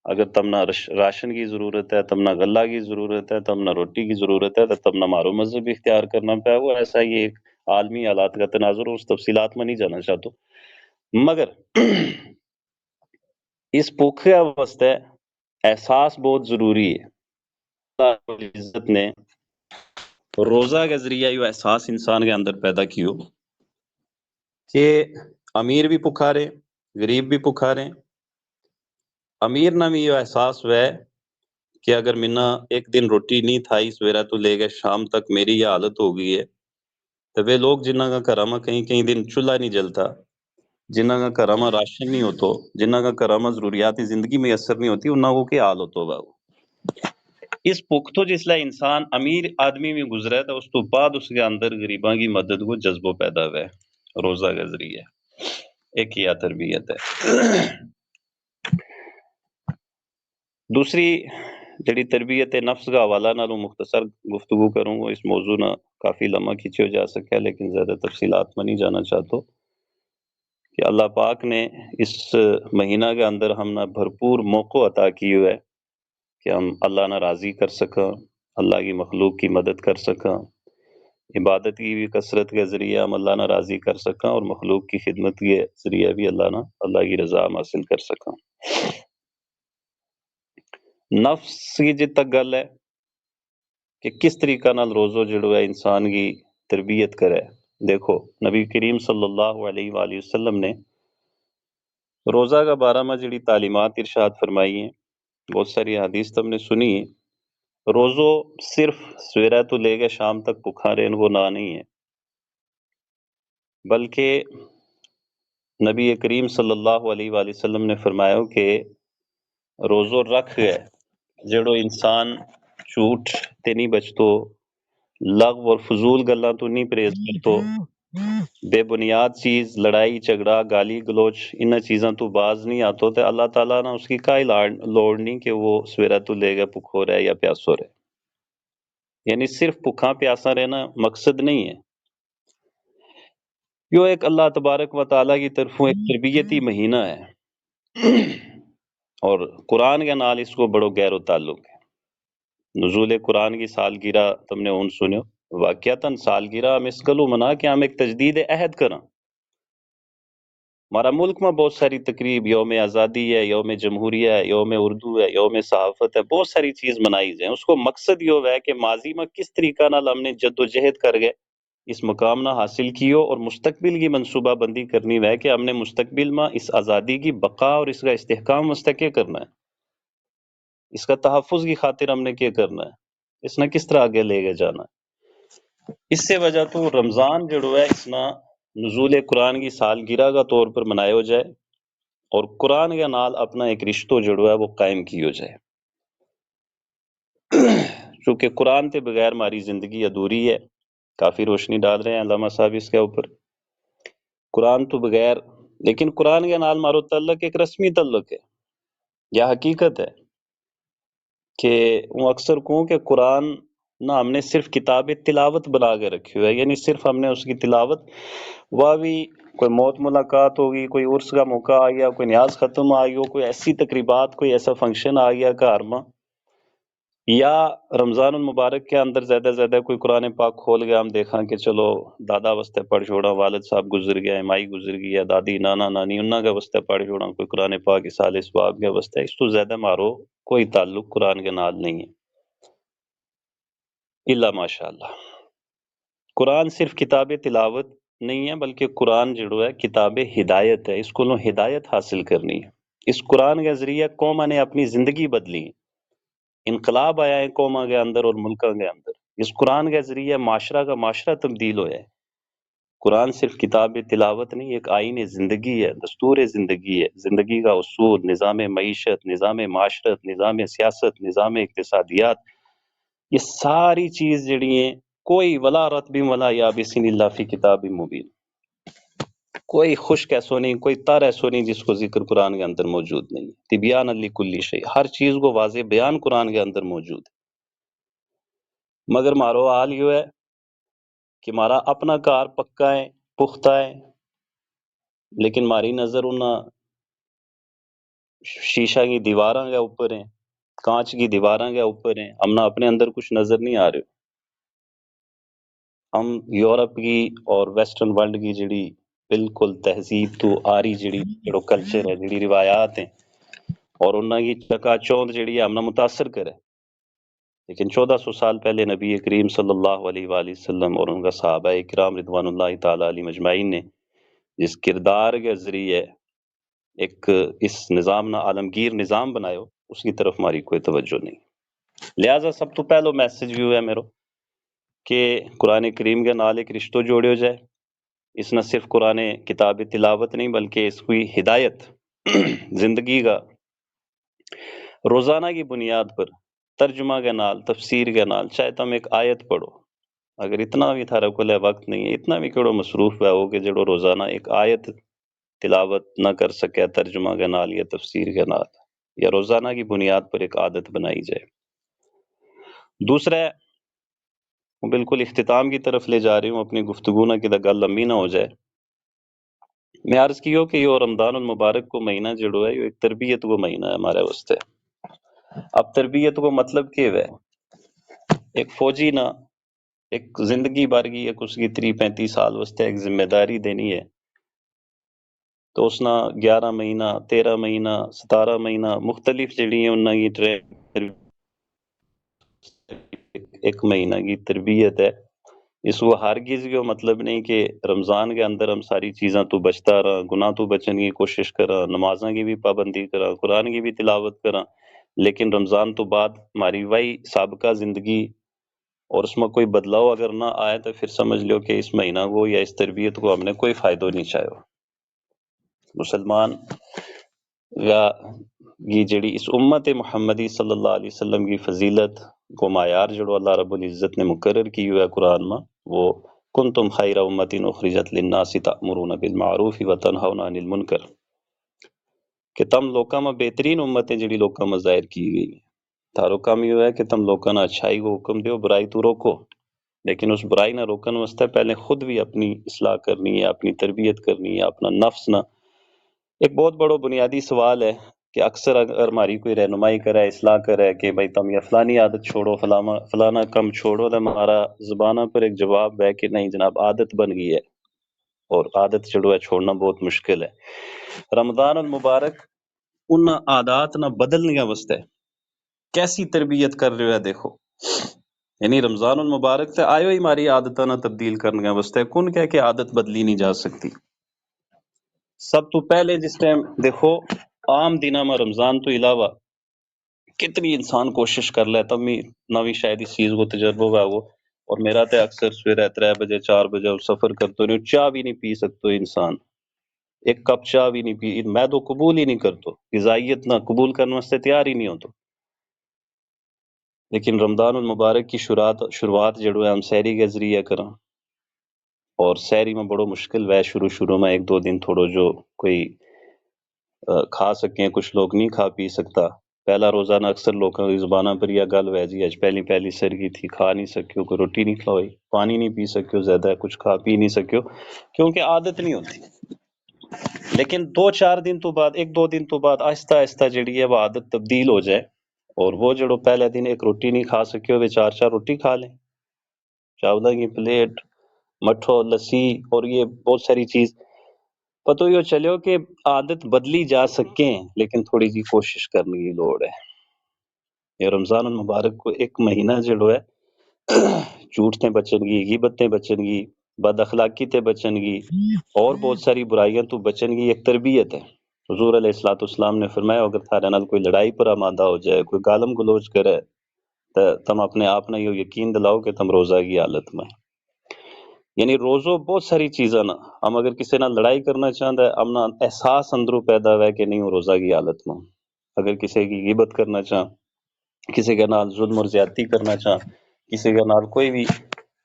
اگر تم نہ راشن کی ضرورت ہے، تم نہ غلہ کی ضرورت ہے، تم نہ روٹی کی ضرورت ہے، تو تم نہ مارو مذہب اختیار کرنا پہ وہ ایسا یہ ایک عالمی حالات کا تناظر، اس تفصیلات میں نہیں جانا چاہتا. مگر اس بھوک کے واسطے احساس بہت ضروری ہے. اللہ رب العزت نے روزہ کے ذریعہ یہ احساس انسان کے اندر پیدا کیو کہ امیر بھی پکارے، غریب بھی پکارے. امیر نہ بھی یہ احساس ہوئے کہ اگر منا ایک دن روٹی نہیں تھائی سویرا تو لے گئے شام تک میری یہ حالت ہو گئی ہے، تو وہ لوگ جنہ کا کرامہ کہیں دن چولہا نہیں جلتا، جنہ کا کرامہ راشن نہیں ہوتا، جنہ کا کرامہ ضروریاتی زندگی میں اثر نہیں ہوتی، انہوں کو کیا حال ہوتا ہوگا. اس پختو جس لئے انسان امیر آدمی میں گزرا ہے تو اس تو بعد اس کے اندر غریباں کی مدد کو جذبہ پیدا ہوئے روزہ کے ذریعے. ایک یہ تربیت ہے. دوسری جڑی تربیت نفس کا حوالہ نالوں مختصر گفتگو کروں گا، اس موضوع نہ کافی لمحہ کھینچو جا سکا، لیکن زیادہ تفصیلات میں نہیں جانا چاہتا کہ اللہ پاک نے اس مہینہ کے اندر ہم نہ بھرپور موقع عطا کی ہوئے کہ ہم اللہ نہ راضی کر سکا، اللہ کی مخلوق کی مدد کر سکا، عبادت کی بھی کثرت کے ذریعے ہم اللہ نہ راضی کر سکا، اور مخلوق کی خدمت کے ذریعے بھی اللہ کی رضا ہم حاصل کر سکا۔ نفس کی جت تک گل ہے کہ کس طریقہ نال روزو جڑو ہے انسان کی تربیت کرے، دیکھو نبی کریم صلی اللہ علیہ وآلہ وسلم نے روزہ کا بارہ میں جڑی تعلیمات ارشاد فرمائی ہیں، بہت ساری حدیث تم نے سنی ہے۔ روزو صرف سویرہ تو لے کے شام تک بھوکا رہن وہ نہ نہیں ہے، بلکہ نبی کریم صلی اللہ علیہ وآلہ وسلم نے فرمایا کہ روزو رکھ ہے جڑو انسان جھوٹ تے نہیں بچتو، لغو اور فضول گلاں تو نہیں پرہیز کرتو، بے بنیاد چیز لڑائی جھگڑا گالی گلوچ انہاں چیزاں تو باز نہیں آتو، تے اللہ تعالیٰ نے اس کی کوئی لوڑ نہیں کہ وہ سویرہ تو لے گا بھوکھو رہے یا پیاسو رہے۔ یعنی صرف بھوکھا پیاسا رہنا مقصد نہیں ہے، یہ ایک اللہ تبارک و تعالیٰ کی طرفوں ایک تربیتی مہینہ ہے، اور قرآن کے نال اس کو بڑو گہرو تعلق ہے۔ نزول قرآن کی سالگرہ تم نے اون سنو، واقعتاً سالگرہ ہم اس گلو منا کہ ہم ایک تجدید عہد کریں۔ ہمارا ملک میں بہت ساری تقریب، یوم آزادی ہے، یوم جمہوریہ ہے، یوم اردو ہے، یوم صحافت ہے، بہت ساری چیز منائی جائیں۔ اس کو مقصد یہ ہے کہ ماضی میں کس طریقہ نال ہم نے جد و جہد کر گئے اس مقام نہ حاصل کیو، اور مستقبل کی منصوبہ بندی کرنی ہے کہ ہم نے مستقبل میں اس آزادی کی بقا اور اس کا استحکام مستقل کرنا ہے، اس کا تحفظ کی خاطر ہم نے کیا کرنا ہے، اس نے کس طرح آگے لے کے جانا ہے۔ اس سے وجہ تو رمضان جڑو ہے اس نہ نزول قرآن کی سالگرہ کا طور پر منایا جائے، اور قرآن کے نال اپنا ایک رشتہ جڑو ہے وہ قائم کیو جائے، چونکہ قرآن کے بغیر ہماری زندگی ادھوری ہے۔ کافی روشنی ڈال رہے ہیں علامہ صاحب اس کے اوپر، قرآن تو بغیر، لیکن قرآن کے نال مارو تعلق ایک رسمی تعلق ہے، یا حقیقت ہے کہ وہ اکثر کہوں کہ قرآن نہ ہم نے صرف کتاب تلاوت بنا کے رکھی ہوئی ہے، یعنی صرف ہم نے اس کی تلاوت، وہ بھی کوئی موت ملاقات ہوگی، کوئی عرس کا موقع آ گیا، کوئی نیاز ختم آ گئی ہو، کوئی ایسی تقریبات، کوئی ایسا فنکشن آ گیا گھر میں، یا رمضان المبارک کے اندر زیادہ زیادہ کوئی قرآن پاک کھول گیا، ہم دیکھا کہ چلو دادا واسطے پڑھ چھوڑا، والد صاحب گزر گیا، مائی گزر گئی ہے، دادی نانا نانی انہاں کے واسطے پڑھ چھوڑا، کوئی قرآن پاک اصال ثواب کے واسطے، اس تو زیادہ مارو کوئی تعلق قرآن کے نال نہیں ہے الا ماشاءاللہ۔ قرآن صرف کتاب تلاوت نہیں ہے، بلکہ قرآن جڑو ہے کتاب ہدایت ہے، اس کو ہدایت حاصل کرنی ہے۔ اس قرآن کے ذریعے قوم نے اپنی زندگی بدلی، انقلاب آیا ہے قوموں کے اندر اور ملکوں کے اندر، اس قرآن کے ذریعے معاشرہ کا معاشرہ تبدیل ہوا ہے۔ قرآن صرف کتاب تلاوت نہیں، ایک آئین زندگی ہے، دستور زندگی ہے، زندگی کا اصول، نظام معیشت، نظام معاشرت، نظام سیاست، نظام اقتصادیات، یہ ساری چیز جڑی ہیں کوئی ولا رتب ولا یابس الا فی کتاب مبین، کوئی خشک ایسو نہیں، کوئی تر ایسو نہیں جس کو ذکر قرآن کے اندر موجود نہیں ہے۔ تبیان لکل شیء، ہر چیز کو واضح بیان قرآن کے اندر موجود ہے، مگر مارو حال یہ ہے کہ مارا اپنا کار پکا ہے، پختہ ہے، لیکن ماری نظر انہاں شیشہ کی دیواراں کے اوپر ہیں، کانچ کی دیواراں کے اوپر ہیں، ہم نہ اپنے اندر کچھ نظر نہیں آ رہے۔ ہم یورپ کی اور ویسٹرن ورلڈ کی جڑی بالکل تہذیب تو آری جڑو کلچر ہے، جڑی روایات ہیں، اور انہاں کی چکا چوند جڑی ہے ہم نہ متاثر کرے، لیکن 1400 سال پہلے نبی کریم صلی اللہ علیہ وآلہ وسلم اور ان کا صحابہ کرام رضوان اللہ تعالیٰ علیہ مجمعین نے جس کردار کے ذریعے ایک اس نظام نہ عالمگیر نظام بنائے، اس کی طرف ہماری کوئی توجہ نہیں۔ لہٰذا سب تو پہلو میسج بھی ہے میرا کہ قرآن کریم کے نال ایک رشتہ جوڑیو جائے، اس نہ صرف قرآن کتاب تلاوت نہیں بلکہ اس کی ہدایت زندگی کا روزانہ کی بنیاد پر ترجمہ کے نال، تفسیر کے نال، چاہے تم ایک آیت پڑھو، اگر اتنا بھی تھارا کو لے وقت نہیں ہے، اتنا بھی کیڑو مصروف ہے ہو کہ جڑو روزانہ ایک آیت تلاوت نہ کر سکے ترجمہ کے نال یا تفسیر کے نال، یا روزانہ کی بنیاد پر ایک عادت بنائی جائے۔ دوسرا ہے وہ بالکل اختتام کی طرف لے جا رہی ہوں اپنی گفتگو نہ کہ گل لمبی نہ ہو جائے. میں عرض کیو کہ یہ رمضان المبارک کو مہینہ جڑو ہے یہ ایک تربیت کو مہینہ ہے ہمارے واسطے. اب تربیت کو مطلب کیا ہے؟ ایک فوجی نہ ایک زندگی بھر کی ایک اس کی 30-35 سال واسطے ایک ذمہ داری دینی ہے تو اس نہ 11 مہینہ 13 مہینہ 17 مہینہ مختلف جڑی ہیں انہاں کی ایک مہینہ کی تربیت ہے. اس کو ہرگز یہ مطلب نہیں کہ رمضان کے اندر ہم ساری چیزاں تو بچتا رہا گناہ تو بچن کی کوشش کرا نمازاں کی بھی پابندی کرا قرآن کی بھی تلاوت کرا لیکن رمضان تو بعد ہماری وہی سابقہ زندگی اور اس میں کوئی بدلاؤ اگر نہ آئے تو پھر سمجھ لو کہ اس مہینہ کو یا اس تربیت کو ہم نے کوئی فائدہ نہیں چاہیے. مسلمان یا یہ جڑی اس امت محمدی صلی اللہ علیہ وسلم کی فضیلت کو معیار جڑو اللہ رب العزت نے مقرر کی ہوا ہے قرآن میں وہ کنتم خیر امت اخرجت للناس تأمرون بالمعروف وتنہون عن المنکر کہ تم لوکاں میں بہترین امتیں جڑی لوکاں میں ظاہر کی گئی ہیں. تھارو کام یہ ہے کہ تم لوکاں نہ اچھائی کو حکم دیو برائی تو روکو لیکن اس برائی نہ روکن واسطے پہلے خود بھی اپنی اصلاح کرنی ہے اپنی تربیت کرنی ہے اپنا نفس نہ. ایک بہت بڑا بنیادی سوال ہے کہ اکثر اگر ہماری کوئی رہنمائی کرے اصلاح کرے کہ بھائی تم یہ فلانی عادت چھوڑو فلانا کم چھوڑو تو ہمارا زبانہ پر ایک جواب ہے کہ نہیں جناب عادت بن گئی ہے اور عادت جڑو ہے چھوڑنا بہت مشکل ہے. رمضان المبارک ان عادات نہ بدلنے واسطے کیسی تربیت کر رہے ہو دیکھو یعنی رمضان المبارک تے آئیو ہی ہماری عادتاں نہ تبدیل کرنے واسطے کن کہہ کہ عادت بدلی نہیں جا سکتی. سب تو پہلے جس ٹائم دیکھو عام دنوں میں رمضان تو علاوہ کتنی انسان کوشش کر لے تب بھی نوی شاید اس چیز کو تجربہ ہوا وہ اور میرا تے اکثر سویرے 3 بجے 4 بجے اور سفر کرتے رہو چاہ بھی نہیں پی سکتے انسان ایک کپ چاہ بھی نہیں پی میں تو قبول ہی نہیں کرتا غذائیت نہ قبول کرنے واسطے تیار ہی نہیں ہوتا. لیکن رمضان المبارک کی شروعات جڑو ہے ہم سحری کے ذریعے کریں اور سحری میں بڑو مشکل ہے شروع میں 1-2 دن تھوڑو جو کوئی کھا سکیں کچھ لوگ نہیں کھا پی سکتا. پہلا روزانہ اکثر لوگوں کی زبانہ پر یہ گل ہے جی اج پہلی سرگی تھی کھا نہیں سکیو کوئی روٹی نہیں کھلوائی پانی نہیں پی سکیو زیادہ کچھ کھا پی نہیں سکیو کیونکہ عادت نہیں ہوتی. لیکن 2-4 دن تو بعد 1-2 دن تو بعد آہستہ آہستہ جڑی ہے وہ عادت تبدیل ہو جائے اور وہ جڑو پہلے دن ایک روٹی نہیں کھا سکیو وہ 4 روٹی کھا لیں چاولہ کی پلیٹ مٹھو لسی اور یہ بہت ساری چیز پتہ یہ چلیو کہ عادت بدلی جا سکیں لیکن تھوڑی جی کوشش کرنے کی لوڑ ہے. یہ رمضان المبارک کو ایک مہینہ جڑو ہے جھوٹ تے بچن گی غیبت تے بچن گی بد اخلاقی تے بچن گی اور بہت ساری برائیاں تو بچن گی ایک تربیت ہے. حضور علیہ الصلوۃ والسلام نے فرمایا اگر تھارے نال کوئی لڑائی پر آمادہ ہو جائے کوئی گالم گلوچ کرے تو تم اپنے آپ نے یہ یقین دلاؤ کہ تم روزہ کی حالت میں یعنی روزو بہت ساری چیزاں نا ہم اگر کسی نہ لڑائی کرنا چاہتا ہے ہم احساس اندروں پیدا ہوا ہے کہ نہیں وہ روزہ کی حالت میں اگر کسی کی غیبت کرنا چاہ کسی کے نال ظلم اور زیادتی کرنا چاہ کسی کے نال کوئی بھی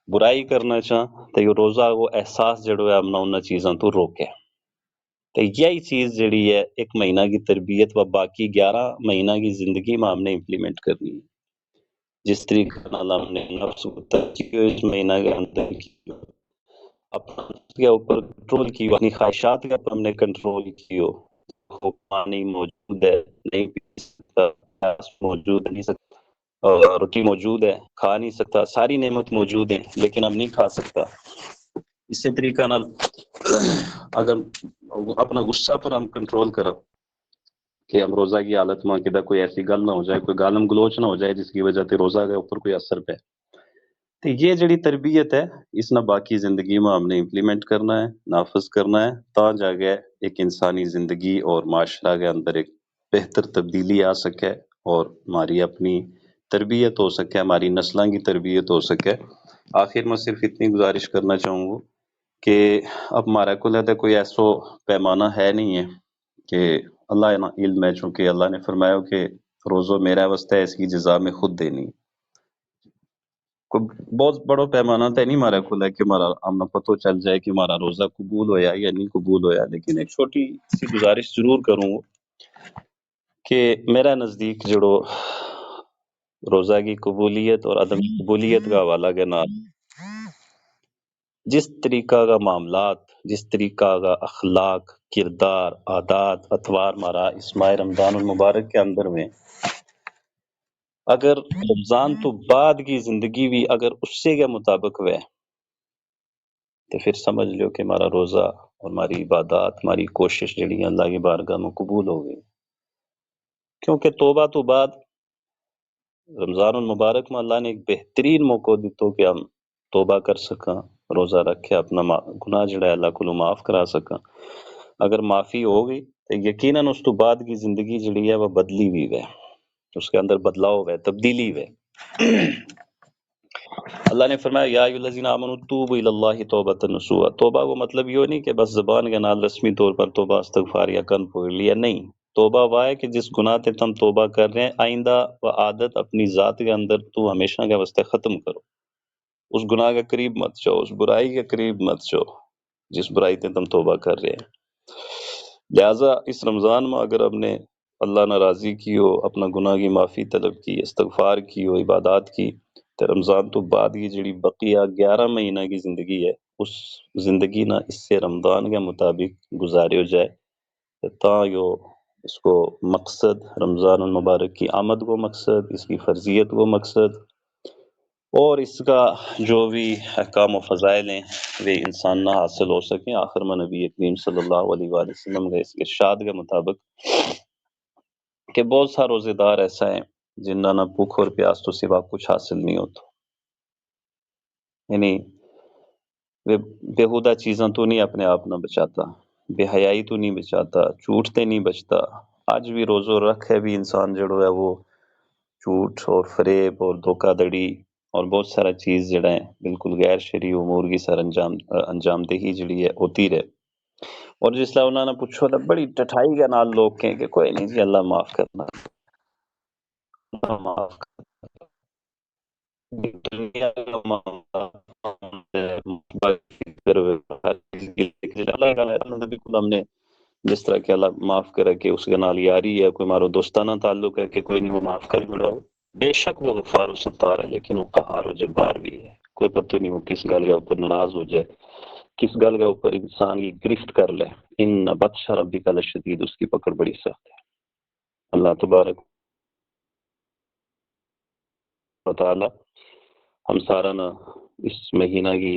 برائی کرنا چاہ تو یہ روزہ وہ احساس جڑو ہے ہم نہ چیزاں تو روکے تو یہی چیز جڑی ہے ایک مہینہ کی تربیت و باقی 11 مہینہ کی زندگی میں ہم نے امپلیمنٹ کرنی ہے. جس طریقے نال ہم نے نفس کو ترکیو اس مہینہ کے اندر کی اپنا کے اوپر کنٹرول کی اپنی خواہشات کے اوپر ہم نے کنٹرول کیو پانی موجود ہے نہیں پی سکتا گیس موجود نہیں سکتا روٹی موجود ہے کھا نہیں سکتا ساری نعمت موجود ہیں لیکن ہم نہیں کھا سکتا. اسی طریقہ نال اگر اپنا غصہ پر ہم کنٹرول کریں کہ ہم روزہ کی حالت میں کدھر کوئی ایسی گل نہ ہو جائے کوئی گالم گلوچ نہ ہو جائے جس کی وجہ سے روزہ کے اوپر کوئی اثر پہ تو یہ جڑی تربیت ہے اس نہ باقی زندگی میں ہم نے امپلیمنٹ کرنا ہے نافذ کرنا ہے تا جا کے ایک انسانی زندگی اور معاشرہ کے اندر ایک بہتر تبدیلی آ سکے اور ہماری اپنی تربیت ہو سکے ہماری نسلوں کی تربیت ہو سکے. آخر میں صرف اتنی گزارش کرنا چاہوں گا کہ اب ہمارا کل کوئی ایسو پیمانہ ہے نہیں ہے کہ اللہ نا علم ہے چونکہ اللہ نے فرمایا کہ روزو میرا واسطہ ہے اس کی جزا میں خود دینی کوئی بہت بڑا پیمانہ تو نہیں ہمارا کھلا ہے کہ ہمارا ہم پتہ چل جائے کہ ہمارا روزہ قبول ہویا یا نہیں قبول ہویا لیکن ایک چھوٹی سی گزارش ضرور کروں کہ میرا نزدیک جڑو روزہ کی قبولیت اور عدم قبولیت کا حوالہ کے نام جس طریقہ کا معاملات، جس طریقہ کا اخلاق، کردار، عادات، اطوار مارا اس ماہ رمضان المبارک کے اندر میں اگر رمضان تو بعد کی زندگی بھی اگر اس سے کے مطابق ہوئے تو پھر سمجھ لو کہ ہمارا روزہ اور ہماری عبادات، ہماری کوشش جڑی ہے اللہ کی بارگاہ میں قبول ہو گئی، کیونکہ توبہ تو بعد رمضان المبارک میں اللہ نے ایک بہترین موقع دیتو کہ ہم توبہ کر سکاں، روزہ رکھے اپنا گناہ جڑا ہے اللہ کو معاف کرا سکاں۔ اگر معافی ہو گئی تو یقیناً اس تو بعد کی زندگی جڑی ہے وہ بدلی ہوئی ہے، اس کے اندر بدلاؤ ہے، تبدیلی ہے۔ اللہ نے فرمایا یا ایھا الذین آمنوا توبوا الی اللہ توبۃ نصوحا۔ توبہ کو مطلب یہ نہیں کہ بس زبان کے نال رسمی طور پر توبہ استغفار یا کن پڑھ لیا، نہیں، توبہ وہ ہے کہ جس گناہ تے تم توبہ کر رہے ہیں آئندہ وہ عادت اپنی ذات کے اندر تو ہمیشہ کے واسطے ختم کرو، اس گناہ کے قریب مت جاؤ، اس برائی کے قریب مت جاؤ جس برائی تے تم توبہ کر رہے ہیں۔ لہٰذا اس رمضان میں اگر ہم نے اللہ ناراضی کی ہو، اپنا گناہ کی معافی طلب کی، استغفار کی ہو، عبادات کی، تو رمضان تو بعد کی جڑی بقیہ 11 مہینہ کی زندگی ہے اس زندگی نہ اس سے رمضان کے مطابق گزارے ہو جائے تا یو اس کو مقصد رمضان المبارک کی آمد کو مقصد، اس کی فرضیت کو مقصد اور اس کا جو بھی احکام و فضائل ہیں وہ انسان نہ حاصل ہو سکیں۔ آخر میں نبی کریم صلی اللہ علیہ وآلہ وسلم کے اس ارشاد کے مطابق کہ بہت سا روزے دار ایسا ہے جنہاں نہ بھوک اور پیاس تو سوا کچھ حاصل نہیں ہوتا، یعنی وہ بےہودہ چیزاں تو نہیں اپنے آپ نہ بچاتا، بے حیائی تو نہیں بچاتا، جھوٹ تے نہیں بچتا۔ آج بھی روزو رکھ ہے بھی انسان جڑو ہے وہ جھوٹ اور فریب اور دھوکہ دڑی اور بہت سارا چیز جڑا ہے بالکل غیر شرعی امور کی سر انجام دہی جڑی ہے ہوتی رہے۔ اور جس طرح انہوں نے پوچھو تو بڑی ٹٹھائی کے نال لوگ کہیں کہ کوئی نہیں جی اللہ معاف کرنا، اللہ معاف دنیا کا اللہ بالکل ہم نے جس طرح کہ اللہ معاف کرے کہ اس کے نال یاری ہے، کوئی مارو دوستانہ تعلق ہے کہ کوئی نہیں وہ معاف کر بڑھاؤ، بے شک وہ غفار و ستار ہے لیکن وہ قہار و جبار بھی ہے، کوئی پتہ نہیں وہ کس گل کے اوپر ناراض ہو جائے، کس گل کے اوپر انسان کی گرفت کر لے۔ ان بطش ربک لشدید، اس کی پکڑ بڑی سخت ہے۔ اللہ تبارک و تعالی ہم سارا نا اس مہینہ کی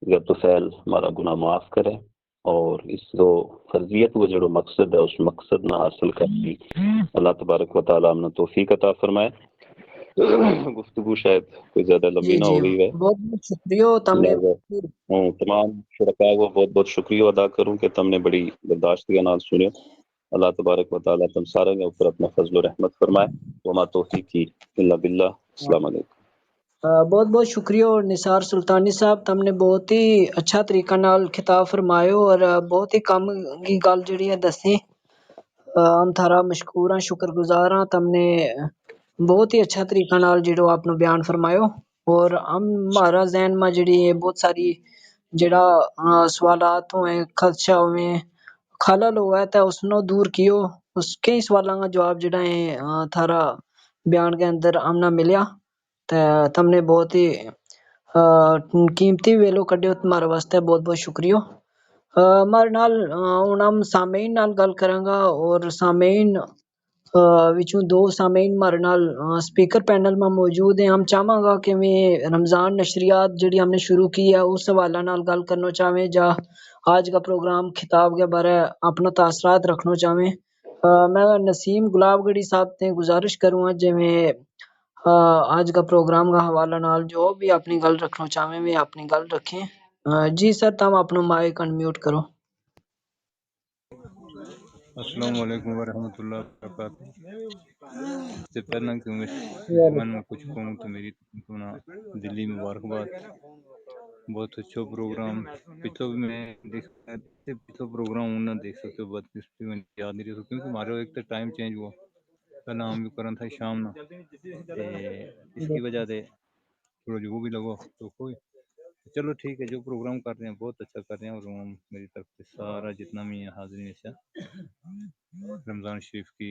غلط و فعل ہمارا گناہ معاف کرے اور اس کو فرضیت وہ جڑو مقصد ہے اس مقصد نہ حاصل کرنے اللہ تبارک و تعالی ہم نے توفیق عطا فرمائے۔ گفتگو شاید کوئی زیادہ لمبی جی نہ جی ہو گئی ہے، بہت بہت شکریہ تم نے لہذا میں تمام شرکاء کو بہت بہت شکریہ ادا کروں کہ تم نے بڑی برداشت کے نال سنو۔ اللہ تبارک و تعالی تم سارے کے اوپر اپنا فضل و رحمت فرمائے۔ وما توفیقی الا باللہ۔ السلام علیکم۔ بہت بہت شکریہ اور نثار سلطانی صاحب تم نے بہت ہی اچھا طریقہ نال خطاب فرمایو اور بہت ہی کم کی گل جڑی ہے دسی۔ ہم تھارا مشکور ہاں، شکر گزار ہاں، تم نے بہت ہی اچھا طریقہ نال جڑو اپنا بیان فرمایو اور ہمارا ذہن میں جڑی ہے بہت ساری جڑا سوالات ہوئے خدشہ ہوئے خلل ہوا ہے تے اس نو دور کیو، اس کئی سوالاں کا جواب جڑا ہے تھارا بیان کے اندر ہمنا ملیا تے تم نے بہت ہی قیمتی ویلو کڈیو، تمہارے واسطے بہت بہت شکریہ۔ ہمارے نال ہن ہم سامعین نال گل کراں گا اور سامعین وچوں دو سامعین ہمارے نال سپیکر پینل میں موجود ہیں۔ ہم چاہواں گا کہ میں رمضان نشریات جڑی ہم نے شروع کی ہے اس حوالہ نال گل کرنا چاہویں جا آج کا پروگرام خطاب کے بارے اپنا تاثرات رکھنا چاہویں۔ میں نسیم گلاب گڑھی صاحب سے گزارش کروں گا جے میں آج کا پروگرام کا حوالہ نال جو بھی اپنی گل رکھنا چاہویں میں اپنی گل رکھیں۔ جی سر تم اپنا مائک انمیوٹ کرو۔ السلام علیکم ورحمۃ اللہ وبرکاتہ۔ اس سے پہلے کہ میں من میں کچھ کہوں تو میری دلی مبارکباد، بہت اچھا پروگرام پچھلو بھی میں دیکھ پچھلو پروگرام نہ دیکھ سکتے ہو، بدقسمتی میں یاد نہیں رہ سکتا کیونکہ ہمارا ایک تو ٹائم چینج ہوا، پہلا ہم بھی کرنا تھا شام نہ اس کی وجہ سے تھوڑا جو بھی لگو تو کوئی چلو ٹھیک ہے، جو پروگرام کر رہے ہیں بہت اچھا کر رہے ہیں اور میری طرف سے سارا جتنا بھی حاضرین رمضان شریف کی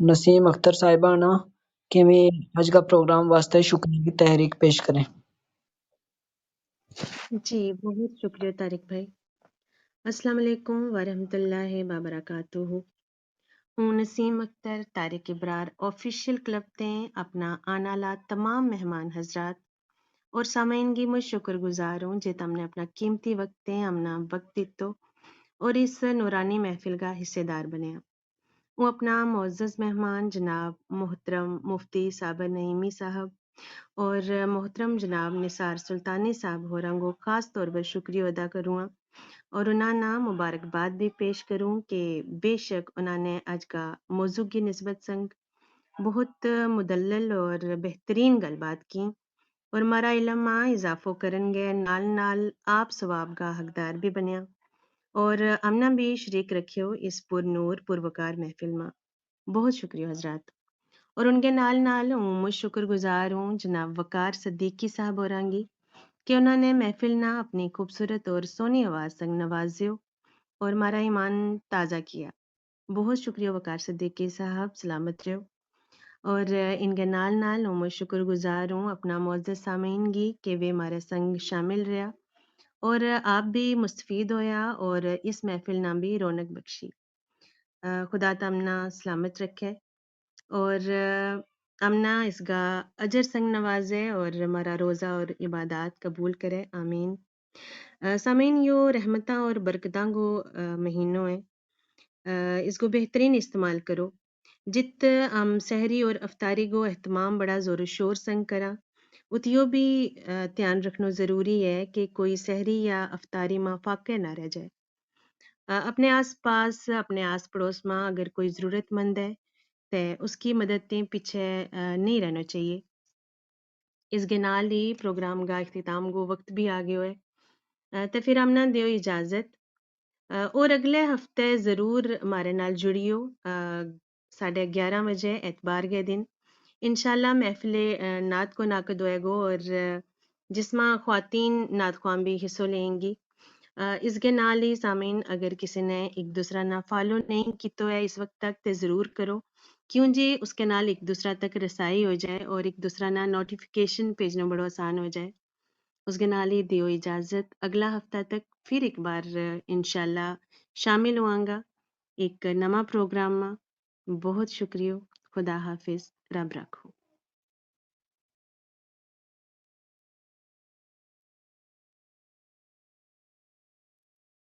نسیم اختر صاحبانہ کہ میں آج کا پروگرام واسطے شکریہ کی تحریک پیش کریں۔ جی بہت شکریہ طارق بھائی۔ السلام علیکم ورحمۃ اللہ وبرکاتہ۔ ہوں نسیم اختر طارق ابرار آفیشیل کلب تے اپنا آنا لا تمام مہمان حضرات اور سامعین کی میں شکر گزار ہوں جے تم نے اپنا قیمتی وقت تے ہمنا وقت دیتو اور اس نورانی محفل کا حصے دار بنیا۔ وہ اپنا معزز مہمان جناب محترم مفتی صابر نعیمی صاحب اور محترم جناب نثار سلطانی صاحب ہورنگ کو خاص طور پر شکریہ ادا کروں گا اور انہاں نا مبارکباد بھی پیش کروں کہ بے شک انہوں نے آج کا موضوع کی نسبت سنگ بہت مدلل اور بہترین گل بات کی اور مارا علم ماں اضافہ کرن گے نال نال آپ ثواب کا حقدار بھی بنیا اور امنا بھی شریک رکھیو اس پر نور پروکار محفل ماں۔ بہت شکریہ حضرات۔ اور ان کے نال نال ہوں شکر گزار ہوں جناب وقار صدیقی صاحب اورانگی کہ انہوں نے محفل نہ اپنی خوبصورت اور سونی آواز سنگ نوازیو اور ہمارا ایمان تازہ کیا۔ بہت شکریہ وقار صدیقی صاحب، سلامت رہو۔ اور ان کے نال نال ہوں شکر گزار ہوں اپنا معزز سامعین کی کہ وہ ہمارے سنگ شامل رہا اور آپ بھی مستفید ہویا اور اس محفل نہ بھی رونق بخشی۔ خدا تمنا سلامت رکھے اور امنا اس کا اجر سنگ نوازے اور ہمارا روزہ اور عبادات قبول کرے، آمین۔ سامعین یو رحمتاں اور برکتاں کو مہینوں ہے، اس کو بہترین استعمال کرو۔ جت ہم سحری اور افطاری کو اہتمام بڑا زور و شور سنگ کرا اتیو بھی دھیان رکھنا ضروری ہے کہ کوئی سحری یا افطاری ماں فاقے نہ رہ جائے۔ اپنے آس پاس اپنے آس پڑوس ماں اگر کوئی ضرورت مند ہے تو اس کی مدد تے پیچھے نہیں رہنا چاہیے۔ اس کے نال ہی پروگرام کا اختتام کو وقت بھی آ گیا ہے تو پھر ہم نہ دیو اجازت اور اگلے ہفتے ضرور ہمارے نال جڑیو 11:30 بجے اتوار کے دن انشاءاللہ محفل نعت کو ناقد ہوئے گو اور جس میں خواتین نعت خواں بھی حصہ لیں گی۔ اس کے نال ہی سامعین اگر کسی نے ایک دوسرا نہ فالو نہیں کی تو ہے اس وقت تک تے ضرور کرو کیوں جی اس کے نال ایک دوسرا تک رسائی ہو جائے اور ایک دوسرا نہ نوٹیفیکیشن بھیجنا بڑا آسان ہو جائے۔ اس کے نال ہی دیو اجازت، اگلا ہفتہ تک پھر ایک بار انشاءاللہ شامل ہوں گا ایک نواں پروگرام میں۔ بہت شکریہ، خدا حافظ، رب رکھو۔